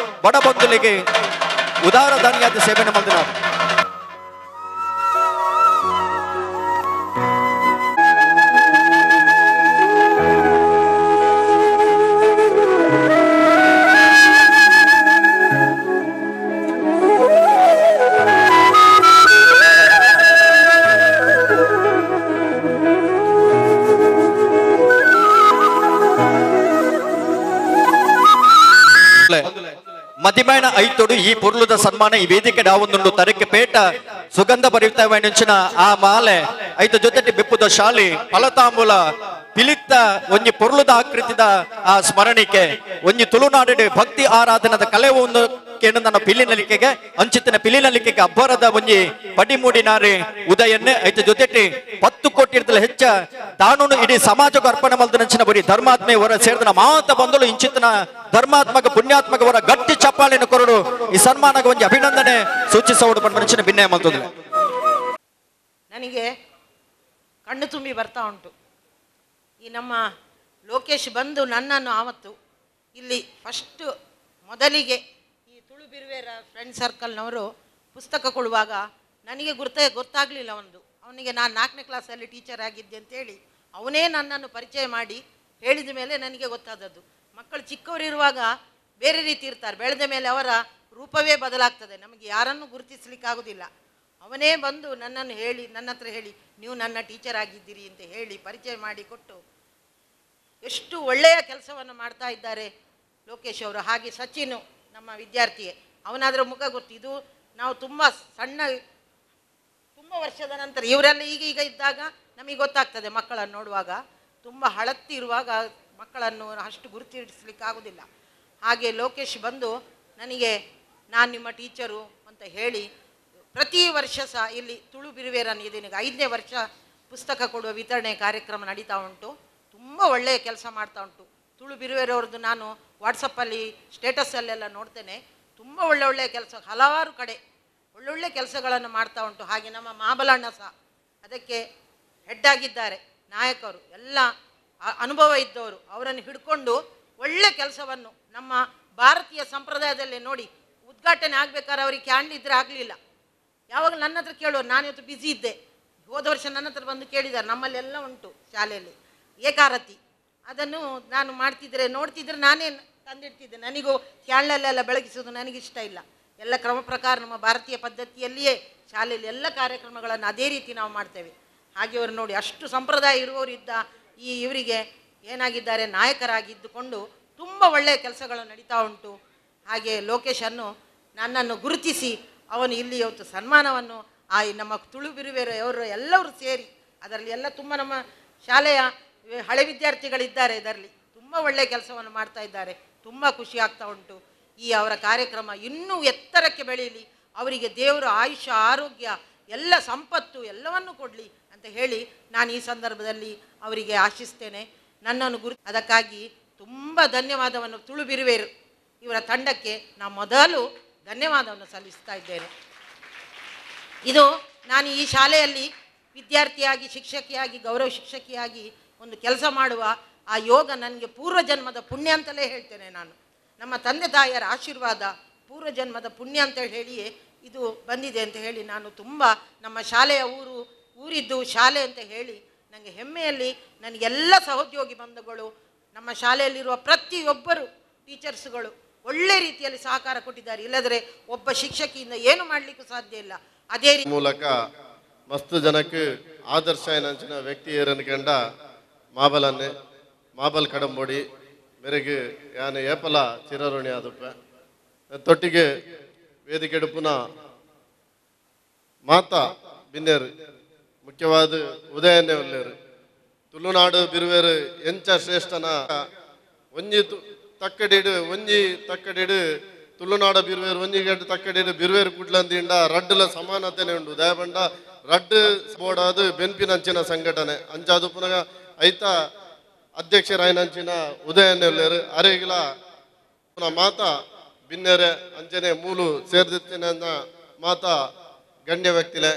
ಬಡ ಬಂಧುಲಿಗೆ ಉದಾರ ಧಾನ್ಯಾದ ಸೇವನೆ ಮಾಡಿದ మదిమైన ఐతోడు ఈ పొర్లుద సన్మాన ఈ వేదిక డావుందుండు తరికి పేట సుగంధ భరితమైన ఆ మాಲೆ ಐತ ಜೊತೆಟಿ ಬೆಪ್ಪುದ ಶಾಲೆ ಫಲತಾಂಬೂಲ ಪಿಲಿತ್ತ ಒಂಜಿ ಪೊರ್ಲುದ ಆಕೃತಿದ ಆ ಸ್ಮರಣಿಕೆ ಒಂಜಿ ತುಳುನಾಡು ಭಕ್ತಿ ಆರಾಧನದ ಕಲೆ ಒಂದು ಕೇನು ನನ್ನ ಪಿಲಿನಲಿಕೆಗೆ ಅಂಚಿತ್ತಿನ ಪಿಲಿನಲಿಕೆಗೆ ಅಬ್ಬರದ ಒಂಜಿ ಪಡಿಮೂಡಿನಾರೆ ಉದಯನ್ನೇ ಐತ ಜೊತೆಟಿ 10 ಕೋಟಿ ಇರ್ತಲ ಹೆಚ್ಚ ತಾನು ಇಡೀ ಸಮಾಜಕ್ಕೆ ಅರ್ಪಣೆ ಮಲ್ದನಂಚಿನ ಬರೀ ಧರ್ಮಾತ್ಮೆ ಹೊರ ಸೇರಿದ ಮಾತ ಬಂದಳು ಇಂಚಿತ್ತಿನ ಧರ್ಮಾತ್ಮಕ ಪುಣ್ಯಾತ್ಮಕ ಹೊರ ಗಟ್ಟಿ ಚಪ್ಪಾಳೆಯನ್ನು ಕೊರಡು ಈ ಸನ್ಮಾನಕ್ಕೆ ಒಂಜಿ ಅಭಿನಂದನೆ ಸೂಚಿಸೋಡು ಪಂಪನಂಚಿನ ಭಿನ್ನಯ ಮಲ್ತದೆ ನನಗೆ ಕಣ್ಣು ತುಂಬಿ ಬರ್ತಾ ಉಂಟು. ಈ ನಮ್ಮ ಲೋಕೇಶ್ ಬಂದು ನನ್ನನ್ನು ಆವತ್ತು ಇಲ್ಲಿ ಫಸ್ಟ್ ಮೊದಲಿಗೆ ಈ ತುಳು ಬಿರುವೇರ ಫ್ರೆಂಡ್ ಸರ್ಕಲ್ನವರು ಪುಸ್ತಕ ಕೊಡುವಾಗ ನನಗೆ ಗೊತ್ತಾಗಲಿಲ್ಲ. ಅವನಿಗೆ ನಾನು 4ನೇ ಕ್ಲಾಸಲ್ಲಿ ಟೀಚರ್ ಆಗಿದ್ದೆ ಅಂತೇಳಿ ಅವನೇ ನನ್ನನ್ನು ಪರಿಚಯ ಮಾಡಿ ಹೇಳಿದ ಮೇಲೆ ನನಗೆ ಗೊತ್ತಾದದ್ದು. ಮಕ್ಕಳು ಚಿಕ್ಕವರಿರುವಾಗ ಬೇರೆ ರೀತಿ ಇರ್ತಾರೆ, ಬೆಳೆದ ಮೇಲೆ ಅವರ ರೂಪವೇ ಬದಲಾಗ್ತದೆ, ನಮಗೆ ಯಾರನ್ನು ಗುರುತಿಸಲಿಕ್ಕಾಗೋದಿಲ್ಲ. ಅವನೇ ಬಂದು ನನ್ನನ್ನು ಹೇಳಿ ನನ್ನ ಹತ್ರ ಹೇಳಿ ನೀವು ನನ್ನ ಟೀಚರ್ ಆಗಿದ್ದೀರಿ ಅಂತ ಹೇಳಿ ಪರಿಚಯ ಮಾಡಿಕೊಟ್ಟು ಎಷ್ಟು ಒಳ್ಳೆಯ ಕೆಲಸವನ್ನು ಮಾಡ್ತಾ ಇದ್ದಾರೆ ಲೋಕೇಶ್ ಅವರು. ಹಾಗೆ ಸಚಿನ್ ನಮ್ಮ ವಿದ್ಯಾರ್ಥಿಯೇ, ಅವನಾದರೂ ಮುಖ ಗೊತ್ತು. ಇದು ನಾವು ತುಂಬ ವರ್ಷದ ನಂತರ ಇವರೆಲ್ಲ ಈಗ ಇದ್ದಾಗ ನಮಗೆ ಗೊತ್ತಾಗ್ತದೆ. ಮಕ್ಕಳನ್ನು ನೋಡುವಾಗ ತುಂಬ ಹಳತ್ತಿ ಇರುವಾಗ ಮಕ್ಕಳನ್ನು ಅಷ್ಟು ಗುರುತಿಸಲಿಕ್ಕಾಗೋದಿಲ್ಲ. ಹಾಗೆ ಲೋಕೇಶ್ ಬಂದು ನನಗೆ ನಾನು ನಿಮ್ಮ ಟೀಚರು ಅಂತ ಹೇಳಿ ಪ್ರತಿ ವರ್ಷ ಸಹ ಇಲ್ಲಿ ತುಳು ಬಿರುವೇರನ್ ಇದೀಗ 5ನೇ ವರ್ಷ ಪುಸ್ತಕ ಕೊಡುವ ವಿತರಣೆ ಕಾರ್ಯಕ್ರಮ ನಡೀತಾ ಉಂಟು. ತುಂಬ ಒಳ್ಳೆಯ ಕೆಲಸ ಮಾಡ್ತಾ ಉಂಟು. ತುಳು ಬಿರುವೇರವ್ರದ್ದು ನಾನು ವಾಟ್ಸಪ್ಪಲ್ಲಿ ಸ್ಟೇಟಸ್ಸಲ್ಲೆಲ್ಲ ನೋಡ್ತೇನೆ. ತುಂಬ ಒಳ್ಳೊಳ್ಳೆಯ ಕೆಲಸ, ಹಲವಾರು ಕಡೆ ಒಳ್ಳೊಳ್ಳೆ ಕೆಲಸಗಳನ್ನು ಮಾಡ್ತಾ ಉಂಟು. ಹಾಗೆ ನಮ್ಮ ಮಹಾಬಲಣ್ಣ ಸಹ ಅದಕ್ಕೆ ಹೆಡ್ ಆಗಿದ್ದಾರೆ. ನಾಯಕರು ಎಲ್ಲ ಅನುಭವ ಇದ್ದವರು, ಅವರನ್ನು ಹಿಡ್ಕೊಂಡು ಒಳ್ಳೆ ಕೆಲಸವನ್ನು ನಮ್ಮ ಭಾರತೀಯ ಸಂಪ್ರದಾಯದಲ್ಲಿ ನೋಡಿ, ಉದ್ಘಾಟನೆ ಆಗಬೇಕಾದ್ರೆ ಅವ್ರಿಗೆ ಕ್ಯಾಂಡಲ್ ಇದ್ದರೆ ಆಗಲಿಲ್ಲ. ಯಾವಾಗ ನನ್ನ ಹತ್ರ ಕೇಳೋರು, ನಾನು ಇವತ್ತು ಬ್ಯುಸಿ ಇದ್ದೆ, ಹೋದ ವರ್ಷ ನನ್ನ ಹತ್ರ ಬಂದು ಕೇಳಿದ್ದಾರೆ. ನಮ್ಮಲ್ಲೆಲ್ಲ ಉಂಟು ಶಾಲೆಯಲ್ಲಿ ಏಕಾರತಿ, ಅದನ್ನು ನಾನು ಮಾಡ್ತಿದ್ರೆ ನೋಡ್ತಿದ್ರೆ ನಾನೇ ತಂದಿಡ್ತಿದ್ದೆ. ನನಗೂ ಕ್ಯಾಂಡಲೆಲ್ಲ ಬೆಳಗಿಸೋದು ನನಗಿಷ್ಟ ಇಲ್ಲ. ಎಲ್ಲ ಕ್ರಮ ಪ್ರಕಾರ ನಮ್ಮ ಭಾರತೀಯ ಪದ್ಧತಿಯಲ್ಲಿಯೇ ಶಾಲೆಯಲ್ಲಿ ಎಲ್ಲ ಕಾರ್ಯಕ್ರಮಗಳನ್ನು ಅದೇ ರೀತಿ ನಾವು ಮಾಡ್ತೇವೆ. ಹಾಗೆ ಅವರು ನೋಡಿ, ಅಷ್ಟು ಸಂಪ್ರದಾಯ ಇರುವವರಿದ್ದ ಇವರಿಗೆ ಏನಾಗಿದ್ದಾರೆ, ನಾಯಕರಾಗಿದ್ದುಕೊಂಡು ತುಂಬ ಒಳ್ಳೆಯ ಕೆಲಸಗಳು ನಡೀತಾ ಉಂಟು. ಹಾಗೆ ಲೋಕೇಶನ್ನು ನನ್ನನ್ನು ಗುರುತಿಸಿ ಅವನು ಇಲ್ಲಿ ಇವತ್ತು ಸನ್ಮಾನವನ್ನು ನಮ್ಮ ತುಳು ಬಿರುವೆಯವರು ಎಲ್ಲರೂ ಸೇರಿ, ಅದರಲ್ಲಿ ಎಲ್ಲ ತುಂಬ ನಮ್ಮ ಶಾಲೆಯ ಹಳೆ ವಿದ್ಯಾರ್ಥಿಗಳಿದ್ದಾರೆ, ಇದರಲ್ಲಿ ತುಂಬ ಒಳ್ಳೆಯ ಕೆಲಸವನ್ನು ಮಾಡ್ತಾ ಇದ್ದಾರೆ. ತುಂಬ ಖುಷಿ ಆಗ್ತಾ ಉಂಟು. ಈ ಅವರ ಕಾರ್ಯಕ್ರಮ ಇನ್ನೂ ಎತ್ತರಕ್ಕೆ ಬೆಳೀಲಿ, ಅವರಿಗೆ ದೇವರು ಆಯುಷ್ಯ, ಆರೋಗ್ಯ, ಎಲ್ಲ ಸಂಪತ್ತು ಎಲ್ಲವನ್ನೂ ಕೊಡಲಿ ಅಂತ ಹೇಳಿ ನಾನು ಈ ಸಂದರ್ಭದಲ್ಲಿ ಅವರಿಗೆ ಆಶಿಸ್ತೇನೆ. ನನ್ನನ್ನು ಅದಕ್ಕಾಗಿ ತುಂಬ ಧನ್ಯವಾದವನ್ನು ತುಳು ಬಿರುವೇರು ಇವರ ತಂಡಕ್ಕೆ ನಾನು ಮೊದಲು ಧನ್ಯವಾದವನ್ನು ಸಲ್ಲಿಸ್ತಾ ಇದ್ದೇನೆ. ಇದು ನಾನು ಈ ಶಾಲೆಯಲ್ಲಿ ವಿದ್ಯಾರ್ಥಿಯಾಗಿ, ಶಿಕ್ಷಕಿಯಾಗಿ, ಗೌರವ ಶಿಕ್ಷಕಿಯಾಗಿ ಒಂದು ಕೆಲಸ ಮಾಡುವ ಆ ಯೋಗ ನನಗೆ ಪೂರ್ವಜನ್ಮದ ಪುಣ್ಯ ಅಂತಲೇ ಹೇಳ್ತೇನೆ. ನಾನು ನಮ್ಮ ತಂದೆ ತಾಯಿಯರ ಆಶೀರ್ವಾದ, ಪೂರ್ವಜನ್ಮದ ಪುಣ್ಯ ಅಂತ ಹೇಳಿಯೇ ಇದು ಬಂದಿದೆ ಅಂತ ಹೇಳಿ ನಾನು ತುಂಬ ನಮ್ಮ ಶಾಲೆಯ ಊರಿದ್ದು ಶಾಲೆ ಅಂತ ಹೇಳಿ ನನಗೆ ಹೆಮ್ಮೆಯಲ್ಲಿ ನನಗೆಲ್ಲ ಸಹೋದ್ಯೋಗಿ ಬಂಧುಗಳು, ನಮ್ಮ ಶಾಲೆಯಲ್ಲಿರುವ ಪ್ರತಿಯೊಬ್ಬರು ಟೀಚರ್ಸ್ಗಳು ಒಳ್ಳೆ ರೀತಿಯಲ್ಲಿ ಸಹಕಾರ ಕೊಟ್ಟಿದ್ದಾರೆ. ಇಲ್ಲದ್ರೆ ಒಬ್ಬ ಶಿಕ್ಷಕಿಯಿಂದ ಏನು ಮಾಡಲಿಕ್ಕೂ ಸಾಧ್ಯ ಇಲ್ಲ. ಅದೇ ರೀತಿ ಮೂಲಕ ಮಸ್ತ್ ಜನಕ್ಕೆ ಆದರ್ಶ ಏನಂಚಿನ ವ್ಯಕ್ತಿ ಏರನ್ಕಂಡ ಮಾಬಲನ್ನೇ ಮಾಬಲ್ ಕಡಂಬೋಡಿ ಮೇರೆಗೆ ಯಾನೆ ಏಪಲ ಚಿರಋಣಿ ಆದಪ್ಪ ತೊಟ್ಟಿಗೆ ವೇದಿಕೆ ಪುನಃ ಮಾತಾ ಬಿನ್ನೇರು ಮುಖ್ಯವಾದ ಉದಯನ್ನೇ ಒಲ್ಲೇರು ತುಳುನಾಡು ಬಿರುವೇರು ಎಂಚ ಶ್ರೇಷ್ಠನ ಒಂಜಿ ತಕ್ಕಡಿಡು ತುಳುನಾಡ ಬಿರುವೇರು ಒಂಜಿಗಡ್ಡು ತಕ್ಕಡಿಡು ಬಿರುವೇರು ಕುಡ್ಲಂದಿಂದ ರಡ್ಡುಲ ಸಮಾನತೆನೆ ಉಂಟು ದಯಬಂಡ ರಡ್ಡು ಬೋಡಾದು ಬೆನ್ಪಿನಂಚಿನ ಸಂಘಟನೆ ಅಂಚಾದು ಪುನಃ ಐತ ಅಧ್ಯಕ್ಷರಾಯನಂಚಿನ ಉದಯನ್ನೇ ಒಲ್ಲೇರು ಅರೆಗಿಲ ಪುನಃ ಮಾತಾ ಬಿನ್ನೆರೆ ಅಂಚನೆ ಮೂಲು ಸೇರ್ದಿತ್ತಿನ ಮಾತಾ ಗಣ್ಯ ವ್ಯಕ್ತಿಲೆ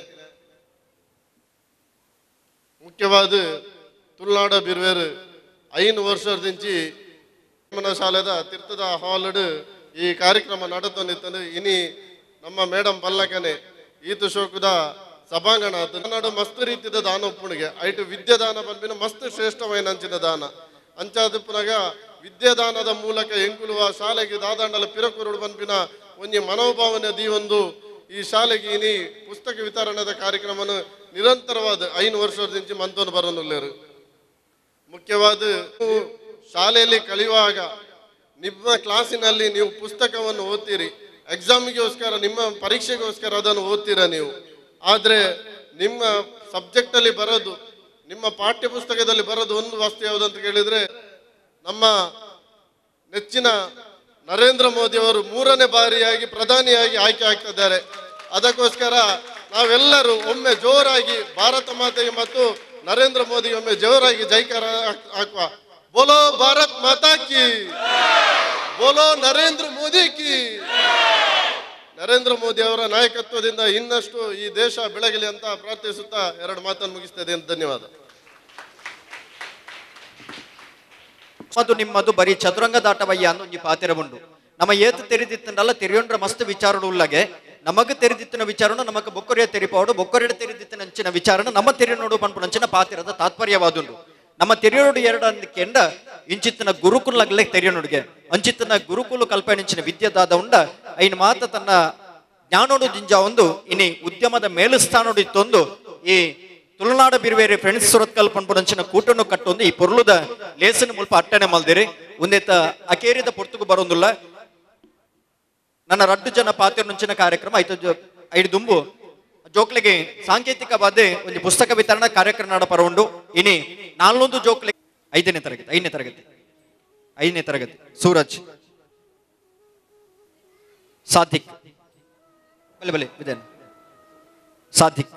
ಮುಖ್ಯವಾದ ತುಳುನಾಡ ಬಿರುವೇರು 5 ವರ್ಷದಿಂಚಿ ಶಾಲೆದ ತೀರ್ಥದ ಹಾಲ್ಡ್ ಈ ಕಾರ್ಯಕ್ರಮ ನಡತೊಂದಿತ್ತು. ಇನಿ ನಮ್ಮ ಮೇಡಮ್ ಪಲ್ಲಕನೆ ಈತು ಶೋಕದ ಸಭಾಂಗಣ ನಾಡು ಮಸ್ತ್ ರೀತಿಯ ದಾನ ಒಪ್ಪುಣಿಗೆ ಐಟು ವಿದ್ಯಾದಾನ ಬಂದಿನ ಮಸ್ತ್ ಶ್ರೇಷ್ಠమైన ಅಂಚಿನ ದಾನ ಅಂಚಾದ ಪುನಗ ವಿದ್ಯಾದಾನದ ಮೂಲಕ ಎಂಕುಲುವ ಶಾಲೆಗೆ ದಾದಾಂಡಲ ಪಿರಕುರುಡು ಬಂಪಿನ ಒಂಜಿ ಮನೋಭಾವನೆ ದೀವೊಂದು ಈ ಶಾಲೆಗೆ ಇನಿ ಪುಸ್ತಕ ವಿತರಣದ ಕಾರ್ಯಕ್ರಮವನ್ನು ನಿರಂತರವಾದ 5 ವರ್ಷದಿಂದ ಮಂತೋನು ಬರನುಲ್ಲೇರು. ಮುಖ್ಯವಾದ ಶಾಲೆಯಲ್ಲಿ ಕಲಿಯುವಾಗ ನಿಮ್ಮ ಕ್ಲಾಸಿನಲ್ಲಿ ನೀವು ಪುಸ್ತಕವನ್ನು ಓದ್ತೀರಿ, ಎಕ್ಸಾಮಿಗೋಸ್ಕರ ನಿಮ್ಮ ಪರೀಕ್ಷೆಗೋಸ್ಕರ ಅದನ್ನು ಓದ್ತೀರಾ ನೀವು. ಆದರೆ ನಿಮ್ಮ ಸಬ್ಜೆಕ್ಟಲ್ಲಿ ಬರೋದು, ನಿಮ್ಮ ಪಾಠ್ಯ ಪುಸ್ತಕದಲ್ಲಿ ಬರೋದು ಒಂದು ವಸ್ತು ಯಾವುದಂತ ಕೇಳಿದರೆ, ನಮ್ಮ ನೆಚ್ಚಿನ ನರೇಂದ್ರ ಮೋದಿ ಅವರು 3ನೇ ಬಾರಿಯಾಗಿ ಪ್ರಧಾನಿಯಾಗಿ ಆಯ್ಕೆ ಆಗ್ತಿದ್ದಾರೆ. ಅದಕ್ಕೋಸ್ಕರ ನಾವೆಲ್ಲರೂ ಒಮ್ಮೆ ಜೋರಾಗಿ ಭಾರತ ಮಾತೆಗೆ ಮತ್ತು ನರೇಂದ್ರ ಮೋದಿಗೆ ಒಮ್ಮೆ ಜೋರಾಗಿ ಜೈಕಾರ ಹಾಕುವ. ಬೋಲೋ ಭಾರತ್ ಮಾತಾ ಕಿ, ಬೋಲೋ ನರೇಂದ್ರ ಮೋದಿ ಕಿ. ನರೇಂದ್ರ ಮೋದಿ ಅವರ ನಾಯಕತ್ವದಿಂದ ಇನ್ನಷ್ಟು ಈ ದೇಶ ಬೆಳಗಲಿ ಅಂತ ಪ್ರಾರ್ಥಿಸುತ್ತಾ 2 ಮಾತನ್ನು ಮುಗಿಸ್ತೇನೆ. ಧನ್ಯವಾದ. ಅದು ನಿಮ್ಮದು ಬರೀ ಚದುರಂಗದಾಟವಯ್ಯ ಅನ್ನೋ ಒಂಜಿ ಪಾತಿರ ಉಂಡು. ನಮ್ಮ ಏತು ತೆರೆದಿತ್ತಂಡಲ್ಲ ತೆರೆಯೊಂಡ್ರ ಮಸ್ತ್ ವಿಚಾರಡು ಉಳ್ಳಗೆ ನಮಗೆ ತೆರೆದಿತ್ತಿನ ವಿಚಾರನು ನಮಗೆ ಬೊಕ್ಕರಿಯ ತೆರಿಪಾಡು ಬೊಕ್ಕರಿಯ ತೆರೆದಿತ್ತಿನ ಅಂಚಿನ ವಿಚಾರನ ನಮ್ಮ ತೆರೆಯೋಡು ಪಂಪು ಅಂಚಿನ ಪಾತಿರದ ತಾತ್ಪರ್ಯವಾದುಂಡು. ನಮ್ಮ ತೆರೆಯೋಡು 2 ಅಂದಕ್ಕೆಂಡ ಇಂಚಿತ್ತಿನ ಗುರುಕುಲಗ್ಲೆ ತೆರೆಯೋನುಡಿಗೆ ಅಂಚಿತ್ತಿನ ಗುರುಕುಲು ಕಲ್ಪನಿಂಚಿನ ವಿದ್ಯೆದಾದ ಉಂಡ ಐನ್ ಮಾತ ತನ್ನ ಜ್ಞಾನೋಡು ಜಿಂಜ ಒಂದು ಇನಿ ಉದ್ಯಮದ ಮೇಲುಸ್ಥಾನೋಡು ಇತ್ತೊಂದು ಈ ತುಳುನಾಡ ಬಿರುವೇರಿ ಫ್ರೆಂಡ್ಸ್ ಸುರತ್ಕಲ್ ಪಂಪುನಂಚಿನ ಕೂಟನ್ನು ಕಟ್ಟೊಂದು ಈ ಪೊರ್ಲುದ ಲೇಸನ ಮುಲ್ಪ ಅಟ್ಟನೆ ಮಲ್ದಿರಿ ಒಂದೇತ ಅಕೇರಿದ ಪೊರ್ತುಗು ಬರೋದಿಲ್ಲ. ನನ್ನ 2 ಜನ ಪಾತ್ರ నుంచిన ಕಾರ್ಯಕ್ರಮ ಐದು ದುಂಬು ಜೋಕ್ಲೆಗೆ ಸಾಂಕೇತಿಕವಾದ ಒಂದು ಪುಸ್ತಕ ವಿತರಣಾ ಕಾರ್ಯಕ್ರಮ ನಡಪರೊಂಡು ಇನಿ 4 ಜೋಕ್ಲೆ 5ನೇ ತರಗತಿ ಸೂರಜ್ ಸಾಧಿಕ್ ಬಲೆ ವಿಧಾನ ಸಾಧಿಕ್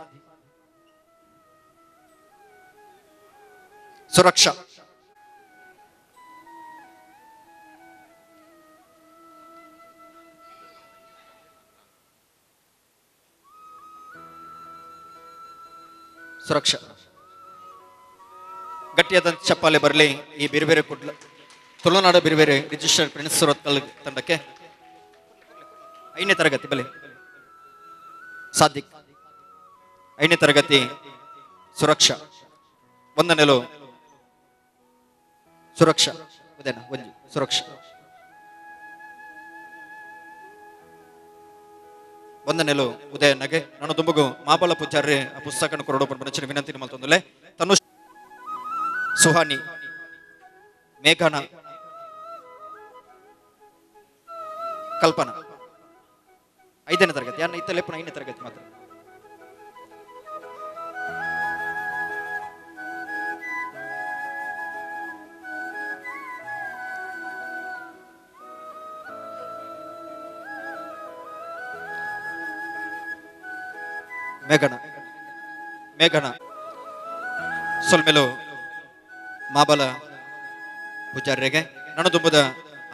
ಸುರಕ್ಷಾ ಸುರಕ್ಷಾ. ಗಟ್ಟಿಯಾದ ಚಪ್ಪಾಳೆ ಬರಲಿ ಈ ಬೇರೆ ಬೇರೆ ತುಳುನಾಡು ಬೇರೆ ಬೇರೆ ರಿಜಿಸ್ಟರ್ಡ್ ಪ್ರಿನ್ಸ್ ಸುರತ್ಕಲ್ ತಂಡಕ್ಕೆ. 5ನೇ ತರಗತಿ ಬಲೆ ಸಾದಿಕ್, 5ನೇ ತರಗತಿ ಸುರಕ್ಷಾ. 1ನೆಲು ಸುರಕ್ಷಾ ಉದಯನ ಒಂಜಿ ಸುರಕ್ಷಾ. 1ನೆಲು ಉದಯನಗೆ ನಾನು ತುಂಬಗು ಮಾಬಲ ಪೂಜಾರಿ ಆ ಪುಸ್ತಕನ ಕೊರಡು ಪಂಪನ ವಿನಂತಿ ಮಲ್ತೊಂದುಲೆ. ತನು ಸುಹಾನಿ, ಮೇಘನ, ಕಲ್ಪನಾ. 5ನೇ ತರಗತಿ ಯಾರು ಇತ್ತಲೇ ಪುನಃ 5ನೇ ತರಗತಿ ಮಾತ್ರ. ಮೇಘನ ಸೊಲ್ಮೆಲು ಮಾಬಲ ಪೂಜಾರ್ಯಗೆ ನಾನು ತುಂಬದ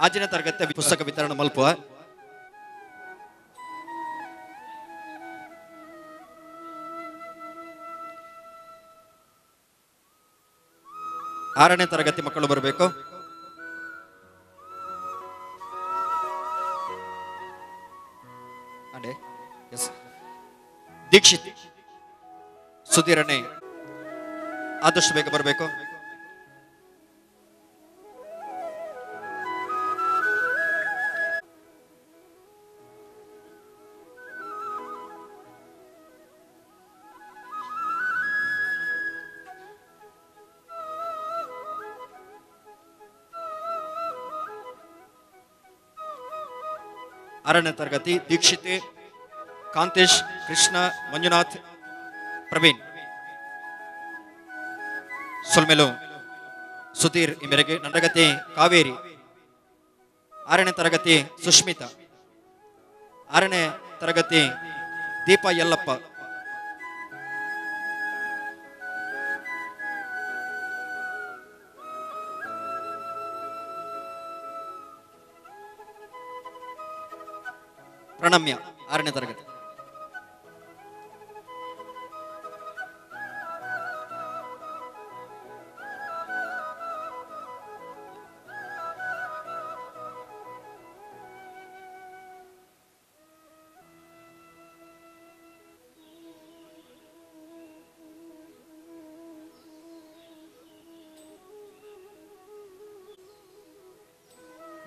ಆಜಿನ ತರಗತಿಯ ಪುಸ್ತಕ ವಿತರಣೆ ಮಲ್ಪುವ. ಆರನೇ ತರಗತಿ ಮಕ್ಕಳು ಬರಬೇಕು. ದೀಕ್ಷಿತ್ ಸುಧೀರನೇ ಆದಷ್ಟು ಬೇಗ ಬರಬೇಕು. ಆರನೇ ತರಗತಿ ದೀಕ್ಷಿತ್, ಕಾಂತೇಶ್, ಕೃಷ್ಣ, ಮಂಜುನಾಥ್, ಪ್ರವೀಣ್. ಸೊಲ್ಮೆಲು ಸುಧೀರ್ ಈ ಮೇರೆಗೆ. ನಂದಗತಿ ಕಾವೇರಿ. 6ನೇ ತರಗತಿ ಸುಷ್ಮಿತಾ. 6ನೇ ತರಗತಿ ದೀಪ ಯಲ್ಲಪ್ಪ. ಪ್ರಣಮ್ಯ 6ನೇ ತರಗತಿ.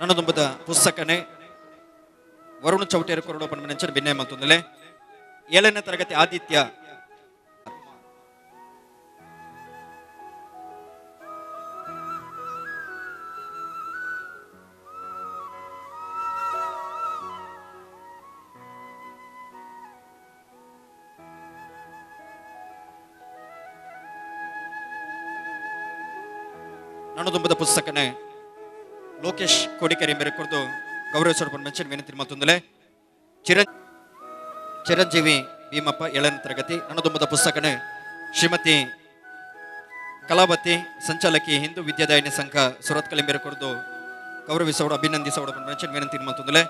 ನನ್ನ ತುಂಬದ ಪುಸ್ತಕನೇ ವರುಣ ಚೌಟೇರು ಕೊರಡು ಪನ್ಮನೆಂಚ ಭಿನ್ನ ಮತ್ತೊಂದಲೆ. 7ನೇ ತರಗತಿ ಆದಿತ್ಯ. ನಾನು ತುಂಬದ ಪುಸ್ತಕನೇ ಲೋಕೇಶ್ ಕೋಡಿಕೆರೆ ಮೇರೆ ಕುರಿತು ಗೌರವಿಸೋಡು ಮೆನ್ಷನ್ ವಿನಂತಿ ಮತ್ತೊಂದಲೆ. ಚಿರಂಜೀವಿ ಭೀಮಪ್ಪ 7ನೇ ತರಗತಿ. ನನ್ನ ತುಂಬದ ಪುಸ್ತಕನೇ ಶ್ರೀಮತಿ ಕಲಾವತಿ ಸಂಚಾಲಕಿ ಹಿಂದೂ ವಿದ್ಯಾದಾಯಿನಿ ಸಂಘ ಸುರತ್ಕಲ್ ಮೇರೆ ಕುರಿತು ಗೌರವಿಸೋಡು ಅಭಿನಂದಿಸೋಡು ಮೆನ್ಷನ್ ವಿನಂತಿ ಮತ್ತೊಂದಲೆ.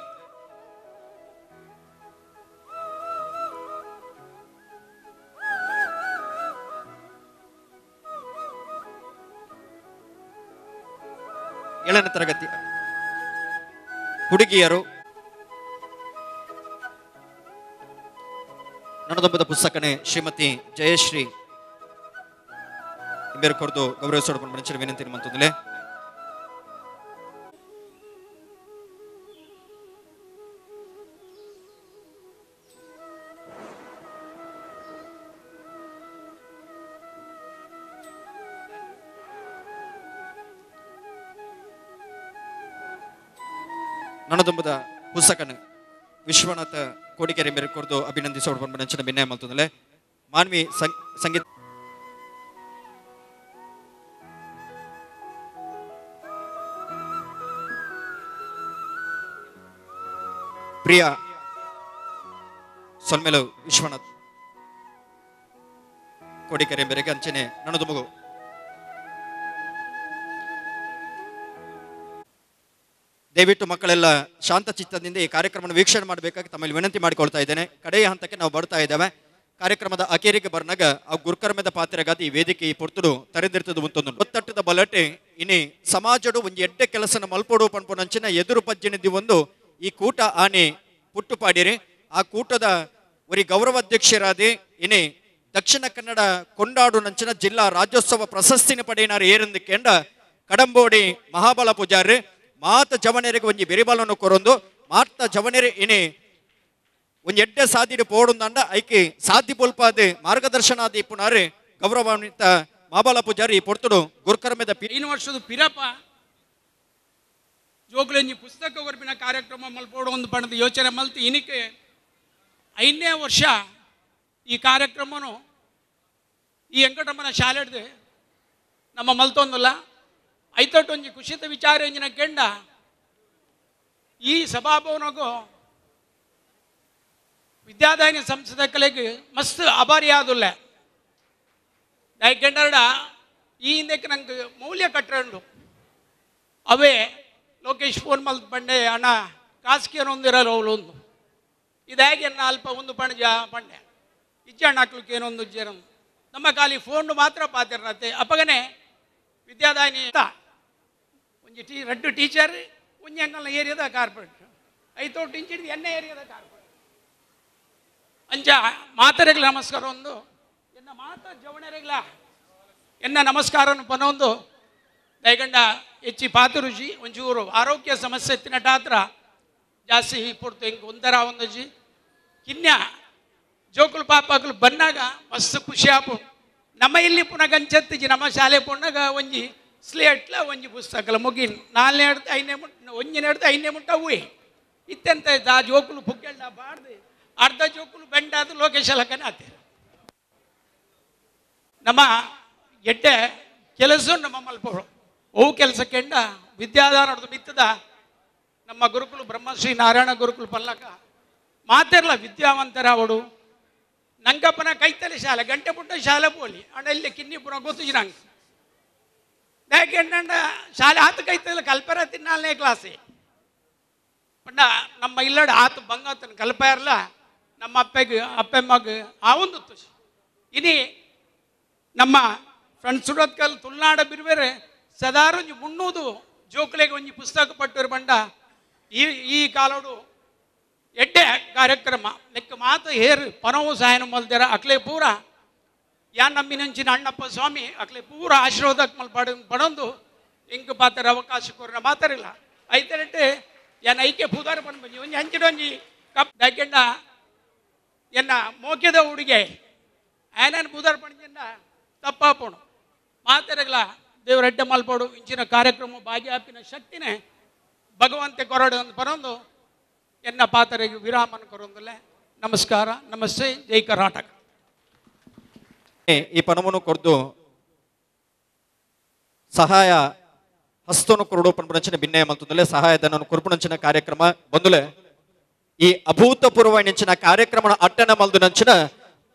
ಏಳನೇ ತರಗತಿ ಹುಡುಗಿಯರು. ನನ್ನದೊಬ್ಬದ ಪುಸ್ತಕನೇ ಶ್ರೀಮತಿ ಜಯಶ್ರೀ ಬೇರೆ ಕೊರದು ಗೌರವಿಸೋಡು ಮನುಷ್ಯರ ವಿನಂತಿ ಮಂತಂದಲೇ. ನನ್ನದೊಬ್ಬದ ಪುಸ್ತಕನ ವಿಶ್ವನಾಥ ಕೋಡಿಕೆರೆ ಮೇರೆ ಕೊರದು ಅಭಿನಂದಿಸೋಡು ಮನುಷ್ಯನ ಭಿನ್ನ ಮಂತಂದಲೇ. ಮಾನ್ವಿ ಸಂಗೀತ ಪ್ರಿಯಾ ಸೊಲ್ಮೆಲು ವಿಶ್ವನಾಥ್ ಕೋಡಿಕೆರೆ ಮೇರೆಗೆ ಅಂಚನೆ ನನ್ನದು ಮಗು. ದಯವಿಟ್ಟು ಮಕ್ಕಳೆಲ್ಲ ಶಾಂತ ಚಿತ್ತದಿಂದ ಈ ಕಾರ್ಯಕ್ರಮವನ್ನು ವೀಕ್ಷಣೆ ಮಾಡಬೇಕಾಗಿ ತಮ್ಮಲ್ಲಿ ವಿನಂತಿ ಮಾಡಿಕೊಳ್ತಾ ಇದ್ದೇನೆ. ಕಡೆಯ ಹಂತಕ್ಕೆ ನಾವು ಬರ್ತಾ ಇದ್ದೇವೆ. ಕಾರ್ಯಕ್ರಮದ ಅಕೇರಿಗೆ ಬರ್ನಾಗ ಆ ಗುರುಕರ್ಮದ ಪಾತ್ರೆಗಾದ ಈ ವೇದಿಕೆ ಈ ಪೊರ್ತುಡು ತರೆದಿರ್ತದ ಉಂತೊಂದು ಒತ್ತಟ್ಟದ ಬಲಟೆ ಇನಿ ಸಮಾಜಡು ಒಂದು ಎಡ್ಡೆ ಕೆಲಸನ ಮಲ್ಪೋಡು ಪನ್ಪೊನಂಚಿನ ಎದುರು ಪಜ್ಜನಿದ್ದಿ ಒಂದು ಈ ಕೂಟ ಆನೆ ಪುಟ್ಟು ಪಾಡಿರಿ ಆ ಕೂಟದ ಒರಿ ಗೌರವಾಧ್ಯಕ್ಷರಾದಿ ಇನಿ ದಕ್ಷಿಣ ಕನ್ನಡ ಕೊಂಡಾಡು ನಂಚಿನ ಜಿಲ್ಲಾ ರಾಜ್ಯೋತ್ಸವ ಪ್ರಶಸ್ತಿನ ಪಡೆಯಿನಾರು ಏರೆಂದು ಕೆಂಡ ಕಡಂಬೋಡಿ ಮಹಾಬಲ ಪೂಜಾರಿ ಮಾತ ಜವನರಿಗೆ ಒಂಜಿ ಬೆರಿಬಲನ್ನು ಕೊರೊಂದು ಮಾತ ಜವನರಿ ಇನಿ ಒಂಜಿ ಎಡ್ಡೆ ಸಾದಿಡು ಪೋಡುಂದಂಡ ಐಕಿ ಸಾಧಿ ಪೊಲ್ಪಾದೆ ಮಾರ್ಗದರ್ಶನ ದೀಪುನಾರೆ ಗೌರವಾನ್ವಿತ ಮಹಾಬಲ ಪೂಜಾರಿ ಪೊರ್ತುಡು ಗುರುಕರ್ಮೆದ ಐನು ವರ್ಷದ ಪಿರಪ ಜೋಗುಲೆಂಜಿ ಪುಸ್ತಕ ಹೊರಪಿನ ಕಾರ್ಯಕ್ರಮ ಮಲ್ಪೋಡು ಒಂದು ಪಣದ ಯೋಚನೆ ಮಲ್ತು ಇನಿಕೆ 5ನೇ ವರ್ಷ ಈ ಕಾರ್ಯಕ್ರಮನು ಈ ವೆಂಕಟಮ್ಮನ ಶಾಲೆಡ್ದು ನಮ್ಮ ಮಲ್ತೊಂದಲ್ಲ ಐತೊಟ್ಟೊಂಜಿ ಖುಷಿತ ವಿಚಾರ ಎಂಜಿನ ಕೆಂಡ ಈ ಸಭಾಭವನಗೂ ವಿದ್ಯಾದಾಯನಿ ಸಂಸ್ಥೆ ಕಲೆಗೆ ಮಸ್ತ್ ಅಭಾರಿ ಆದುಲ್ಲ ಯಾಕೆಂಡ ಈ ಹಿಂದಕ್ಕೆ ನಂಗೆ ಮೌಲ್ಯ ಕಟ್ಟಂಡು ಅವೇ ಲೋಕೇಶ್ ಫೋನ್ ಮಲ್ತ್ ಬಂಡೆ ಅಣ್ಣ ಕಾಸ್ಕೇನೊಂದಿರಲ್ಲ ಅವಳು ಒಂದು ಇದಾಗಿ ಅಲ್ಪ ಒಂದು ಪಣಜ ಪಂಡೆ ಇಜ್ಜಣ್ಣ ಹಾಕ್ಲಿಕ್ಕೆ ಏನೊಂದು ಜೇರಂ ನಮ್ಮ ಖಾಲಿ ಫೋನ್ ಮಾತ್ರ ಪಾತಿರತ್ತೆ ಅಪ್ಪಗನೆ ವಿದ್ಯಾದಾಯನಿ ಒಂಜಿ ರೆಡ್ ಟೀಚರ್ ಒಂಜಂಗಲ್ನ ಏರಿಯಾದ ಕಾರ್ಪೊರೇಟ್ ಐತೋಟು ಇಂಚಿಡಿದು ಎಣ್ಣೆ ಏರಿಯಾದ ಕಾರ್ಪೊರೇಟ್ ಅಂಚ ಮಾತರೆಗ್ಲ ನಮಸ್ಕಾರ ಒಂದು ಎನ್ನ ಮಾತ ಜವಣರೆಗ್ಲ ಎನ್ನ ನಮಸ್ಕಾರನು ಪನೊಂದು ದಯಗಂಡ ಹೆಚ್ಚಿ ಪಾತರುಜಿ ಒಂಚೂರು ಆರೋಗ್ಯ ಸಮಸ್ಯೆ ಎತ್ತಿನಟಾತ್ರ ಜಾಸ್ತಿ ಪುರ್ತು ಹಿಂಗೆ ಒಂದರ ಒಂದಜಿ ಕಿನ್ಯ ಜೋಕುಲು ಪಾಪಗಳು ಬಂದಾಗ ಮಸ್ತ್ ಖುಷಿ ಆಪು ನಮ್ಮ ಇಲ್ಲಿ ಪುನಃ ಗಂಚತ್ತಿಜಿ ನಮ್ಮ ಶಾಲೆ ಪುಣ್ಣಗ ಒಂಜಿ ಸ್ಲೇಟ್ಲ ಒಂಜಿ ಪುಸ್ತಕಲ ಮುಗಿನ್ 4ನೇ ಹಿಡ್ದು 5ನೇ ಮುಟ್ಟ ಒಂಜಿನ ಹಿಡ್ದು 5ನೇ ಮುಟ್ಟ ಹೂವೆ ಇತ್ತೆಂತ ಆ ಜೋಕುಲು ಪುಗ್ಗೆಳ್ಳ ಬಾಡ್ದು ಅರ್ಧ ಜೋಕುಲು ಬೆಂಡಾದ ಲೋಕೇಶಲಕ್ಕನೆ ಆತೆ ನಮ್ಮ ಎಡ್ಡೆ ಕೆಲಸ ನಮ್ಮ ಮಲ್ಪಗಳು ಅವು ಕೆಲಸಕ್ಕೆಂಡ ವಿದ್ಯಾದಾನದ ಮಿತ್ತದ ನಮ್ಮ ಗುರುಕುಲು ಬ್ರಹ್ಮಶ್ರೀ ನಾರಾಯಣ ಗುರುಕುಲು ಪಲ್ಲಕ ಮಾತೆರ್ಲ ವಿದ್ಯಾವಂತರ ಅವಡು ನಂಗಪ್ಪನ ಕೈತಲೆ ಶಾಲೆ ಗಂಟೆ ಪುಟ್ಟ ಶಾಲೆ ಪೋಲಿ ಅಣ್ಣಲ್ಲಿ ಕಿನ್ನಿ ಪುನಃ ಗೊತ್ತು ನಂಗೆ ಯಾಕೆಂಡ ಶಾಲೆ ಆತು ಕೈತಲೆ ಕಲ್ಪರ 4ನೇ ಕ್ಲಾಸೆ ಪಂಡ ನಮ್ಮ ಇಲ್ಲಡ ಆತು ಬಂಗಾತನ ಕಲ್ಪ ಇರಲ್ಲ ನಮ್ಮ ಅಪ್ಪೆಮ್ಮಗ ಆ ಒಂದು ತುಷಿ ಇನಿ ನಮ್ಮ ಫ್ರೆಂಡ್ಸ್ ಸುಡತ್ಕಲ್ ತುಳುನಾಡ ಬಿರ್ಬೇರೆ ಸದಾರು ಒಂಜಿ 300 ಜೋಕ್ಲೆಗೆ ಒಂಜಿ ಪುಸ್ತಕ ಪಟ್ಟರು ಬಂಡ ಈ ಕಾಲೋಡು ಎಡ್ಡೆ ಕಾರ್ಯಕ್ರಮ ಲೆಕ್ಕ ಮಾತು ಹೇರು ಪನವು ಸಾಯನ ಮಲ್ದಾರ ಅಕ್ಲೆ ಪೂರ ಯಾನ್ ನಮ್ಮಿನಂಚಿನ ಅಣ್ಣಪ್ಪ ಸ್ವಾಮಿ ಅಕ್ಲೆ ಪೂರ ಆಶೀರ್ವಾದಕ್ಕೆ ಮಲ್ ಪಡೊಂದು ಇಂಕ ಪಾತ್ರ ಅವಕಾಶ ಕೊರ ಮಾತಾರಿಲ್ಲ ಐತರಟ್ಟೆ ಯಾನ್ ಐಕೆ ಪೂದಾರ ಬಂದು ಬಂಜಿ ಒಂಜಿ ಹಂಚಿಡೊಂಜಿ ಕಪ್ ದಾಕೆಂಡ ಎನ್ನ ಮೋಕ್ಯದ ಹುಡುಗೆ ಆಯನ ಪೂದಾರ ಪಂಜಿಂದ ತಪ್ಪಾಪೋಣು ಮಾತಾರಗಲ ದೇವರ ಅಡ್ಡ ಮಲ್ಪೋಡು ಇಂಚಿನ ಕಾರ್ಯಕ್ರಮ ಭಾಗಿಯಾಪಿನ ಶಕ್ತಿನೇ ಭಗವಂತೆ ಕೊರಡು ಅಂತ ಬರೋದು ಎನ್ನ ಪಾತ್ರೆಗೆ ವಿರಾಮನ ಕೊರೊಂದಲೆ ನಮಸ್ಕಾರ ನಮಸ್ತೆ ಜೈ ಕರ್ನಾಟಕ ಈ ಪಣವನ್ನು ಕೊರ್ದು ಸಹಾಯ ಹಸ್ತನು ಕೊರಡು ಪನ್ಪುನಂಚಿನ ಭಿನ್ನಯ ಮಲ್ತುದಲೆ ಸಹಾಯಧನವನ್ನು ಕೊರ್ಪುನಂಚಿನ ಕಾರ್ಯಕ್ರಮ ಬಂದುಲೆ ಈ ಅಭೂತಪೂರ್ವ ನೆಂಚಿನ ಕಾರ್ಯಕ್ರಮ ಅಟ್ಟನ ಮಲ್ದು ನಂಚಿನ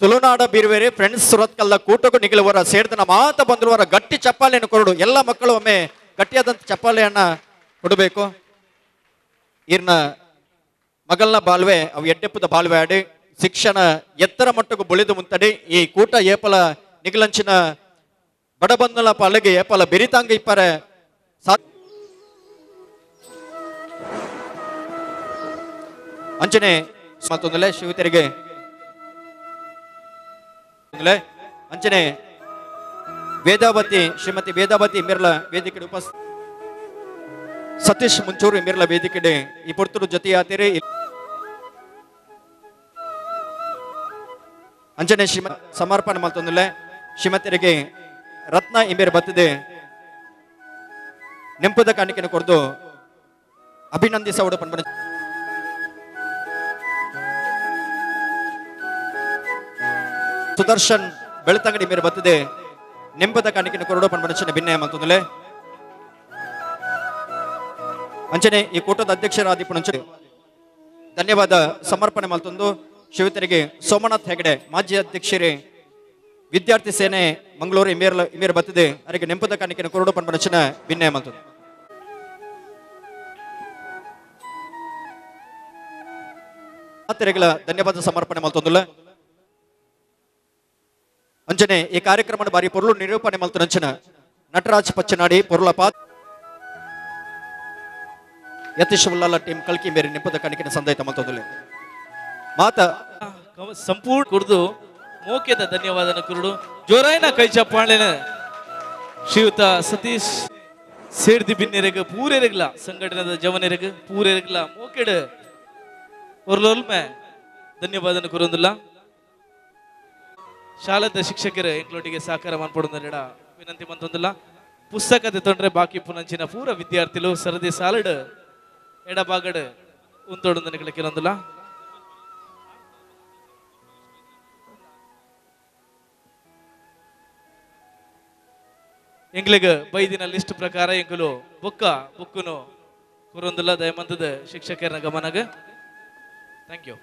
ತುಳುನಾಡ ಬೀರ್ವೇರೆ ಫ್ರೆಂಡ್ಸ್ ಸುರತ್ಕಲ್ಲ ಕೂಟಕ್ಕೂ ನಿಗಲುವರ ಸೇರಿದನ ಮಾತ ಬಂದಿರುವರ ಗಟ್ಟಿ ಚಪ್ಪಾಳೆಯನ್ನು ಕೊರಡು ಎಲ್ಲ ಮಕ್ಕಳು ಒಮ್ಮೆ ಗಟ್ಟಿಯಾದಂಥ ಚಪ್ಪಾಳೆಯನ್ನ ಕೊಡಬೇಕು ಇರ್ನ ಮಗಲ್ನ ಬಾಳ್ವೆ ಅವು ಎಡ್ಡೆಪ್ಪದ ಬಾಳ್ವೆ ಆಡಿ ಶಿಕ್ಷಣ ಎತ್ತರ ಮಟ್ಟಕ್ಕೂ ಬುಳಿದು ಮುಂತಡಿ ಈ ಕೂಟ ಏಪಲ ನಿಗಲಂಚಿನ ಬಡಬಂದಲ ಪಾಲಿಗೆ ಏಪಲ ಬೆರಿತಾಂಗ ಇಪ್ಪರೆ ಅಂಚನೆ ಮತ್ತೊಂದಲೆ ಶಿವತೆರಿಗೆ ಅಂಚನೆ ವೇದಾವತಿ ಶ್ರೀಮತಿ ವೇದಾವತಿ ಮಿರ್ಲ ವೇದಿಕೆ ಸತೀಶ್ ಮುಂಚೂರು ಮಿರ್ಲ ವೇದಿಕೆ ಈ ಪುರ್ತರು ಜೊತೆಯಾತಿರಿ ಅಂಜನೆ ಸಮರ್ಪಣೆ ಮಲ್ತೊಂದುಲೆ ಶ್ರೀಮತಿಯರಿಗೆ ರತ್ನ ಇಂಬೇರು ಬತ್ತದೆ ನೆಂಪದ ಕಾಣಿಕೆಯನ್ನು ಕೊಡ್ದು ಅಭಿನಂದಿಸೋಡು ಪನ್ಪನ ಸುದರ್ಶನ್ ಬೆಳ್ತಂಗಡಿ ಮೇರೆ ಬತ್ತದೆ ನೆಂಪದ ಕಾಣಿಕೆಯನ್ನು ಕೊರಡು ಪನ್ಪನ ಭಿನ್ನಯ ಮಲ್ತೊಂದುಲೆ ಅಂಚನೆ ಈ ಕೂಟದ ಅಧ್ಯಕ್ಷರಾದಿ ಪುಣಂಚ ಧನ್ಯವಾದ ಸಮರ್ಪಣೆ ಮಲ್ತೊಂದು ಶಿವತರಿಗೆ ಸೋಮನಾಥ್ ಹೆಗಡೆ ಮಾಜಿ ಅಧ್ಯಕ್ಷರೇ ವಿದ್ಯಾರ್ಥಿ ಸೇನೆ ಮಂಗಳೂರು ಇಮೇರ್ ಬತ್ತದೆ ಅವರಿಗೆ ನೆಂಪದ ಕಾಣಿಕೆಯನ್ನು ಕೊರಡು ಪನ್ಪನ ಭಿನ್ನಯ ಮಲ್ತೊಂದು ಧನ್ಯವಾದ ಸಮರ್ಪಣೆ ಮಲ್ತೊಂದುಲ್ಲ ಅಂಜನೆ ಈ ಕಾರ್ಯಕ್ರಮದ ಬಾರಿ ಪೊರ್ಲು ನಿರೂಪಣೆ ಮಲ್ತನಂಚಿನ ನಟರಾಜ್ ಪಚ್ಚನಾಡಿ ಪೊರ್ಲ ಪಾತ್ ಯತೀಶ್ ಉಲ್ಲಾಲ ಟೀಮ್ ಕಲ್ಕಿ ಮೇರೆ ನೆಪದ ಕಣಿಕಿನ ಸಂದೈತ ಮಲ್ತೋದಲೆ ಮಾತ ಸಂಪೂರ್ಣ ಕುರ್ದು ಮೋಕೆದ ಧನ್ಯವಾದನ ಕುರುಡು ಜೋರಾಯಿನ ಕೈ ಚಪ್ಪಾಳೆನ ಶ್ರೀಯುತ ಸತೀಶ್ ಸೇರ್ದಿ ಬಿನ್ನೆರೆಗ ಪೂರೆರೆಗ್ಲ ಸಂಘಟನೆದ ಜವನೆರೆಗ ಪೂರೆರೆಗ್ಲ ಮೋಕೆಡ್ ಒರ್ಲೊಲ್ಮೆ ಧನ್ಯವಾದನ ಕುರುಂದಿಲ್ಲ ಶಾಲದ ಶಿಕ್ಷಕರು ಎಂಕ್ಲೊಟ್ಟಿಗೆ ಸಹಕಾರ ಮಾಡ್ಕೊಡೋದ ವಿನಂತಿ ಮಂತೊಂದಿಲ್ಲ ಪುಸ್ತಕತೆ ತೊಂದ್ರೆ ಬಾಕಿ ಪುನಂಚಿನ ಪೂರ ವಿದ್ಯಾರ್ಥಿಗಳು ಸರದಿ ಸಾಲಡ್ ಎಡಬಾಗಡ್ ಉಂತೋಡೊಂದನೆ ಕೆಲವೊಂದಿಲ್ಲ ಎಂಗ್ಲಿಗ ಬೈದಿನ ಲಿಸ್ಟ್ ಪ್ರಕಾರ ಎಂಕುಲು ಬುಕ್ಕುನು ಕುರೊಂದಿಲ್ಲ ದಯಮಂತದ ಶಿಕ್ಷಕರ ಗಮನಗ thank you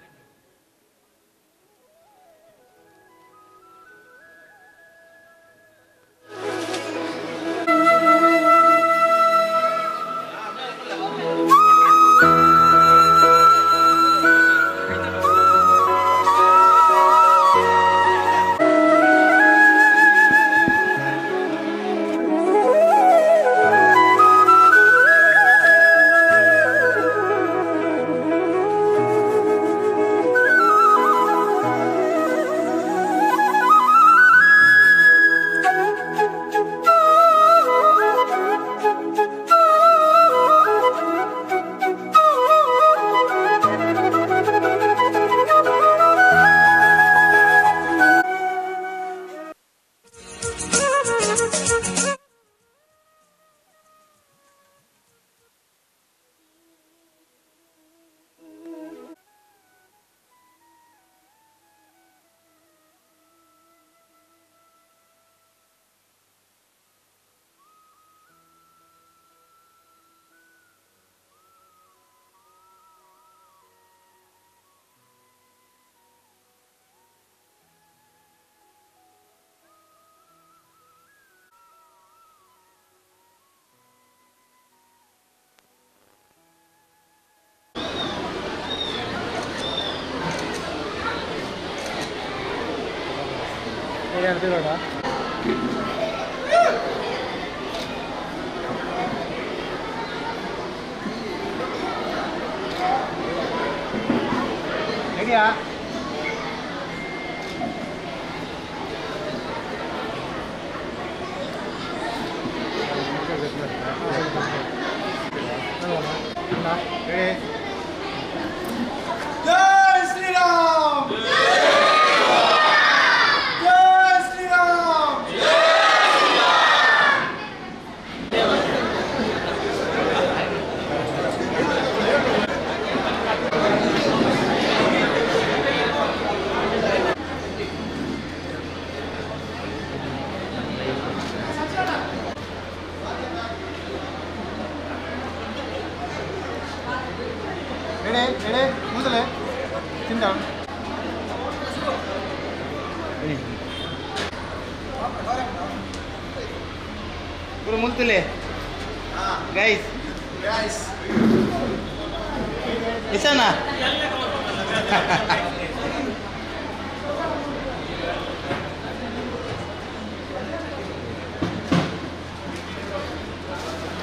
Multile. Guys. Isana.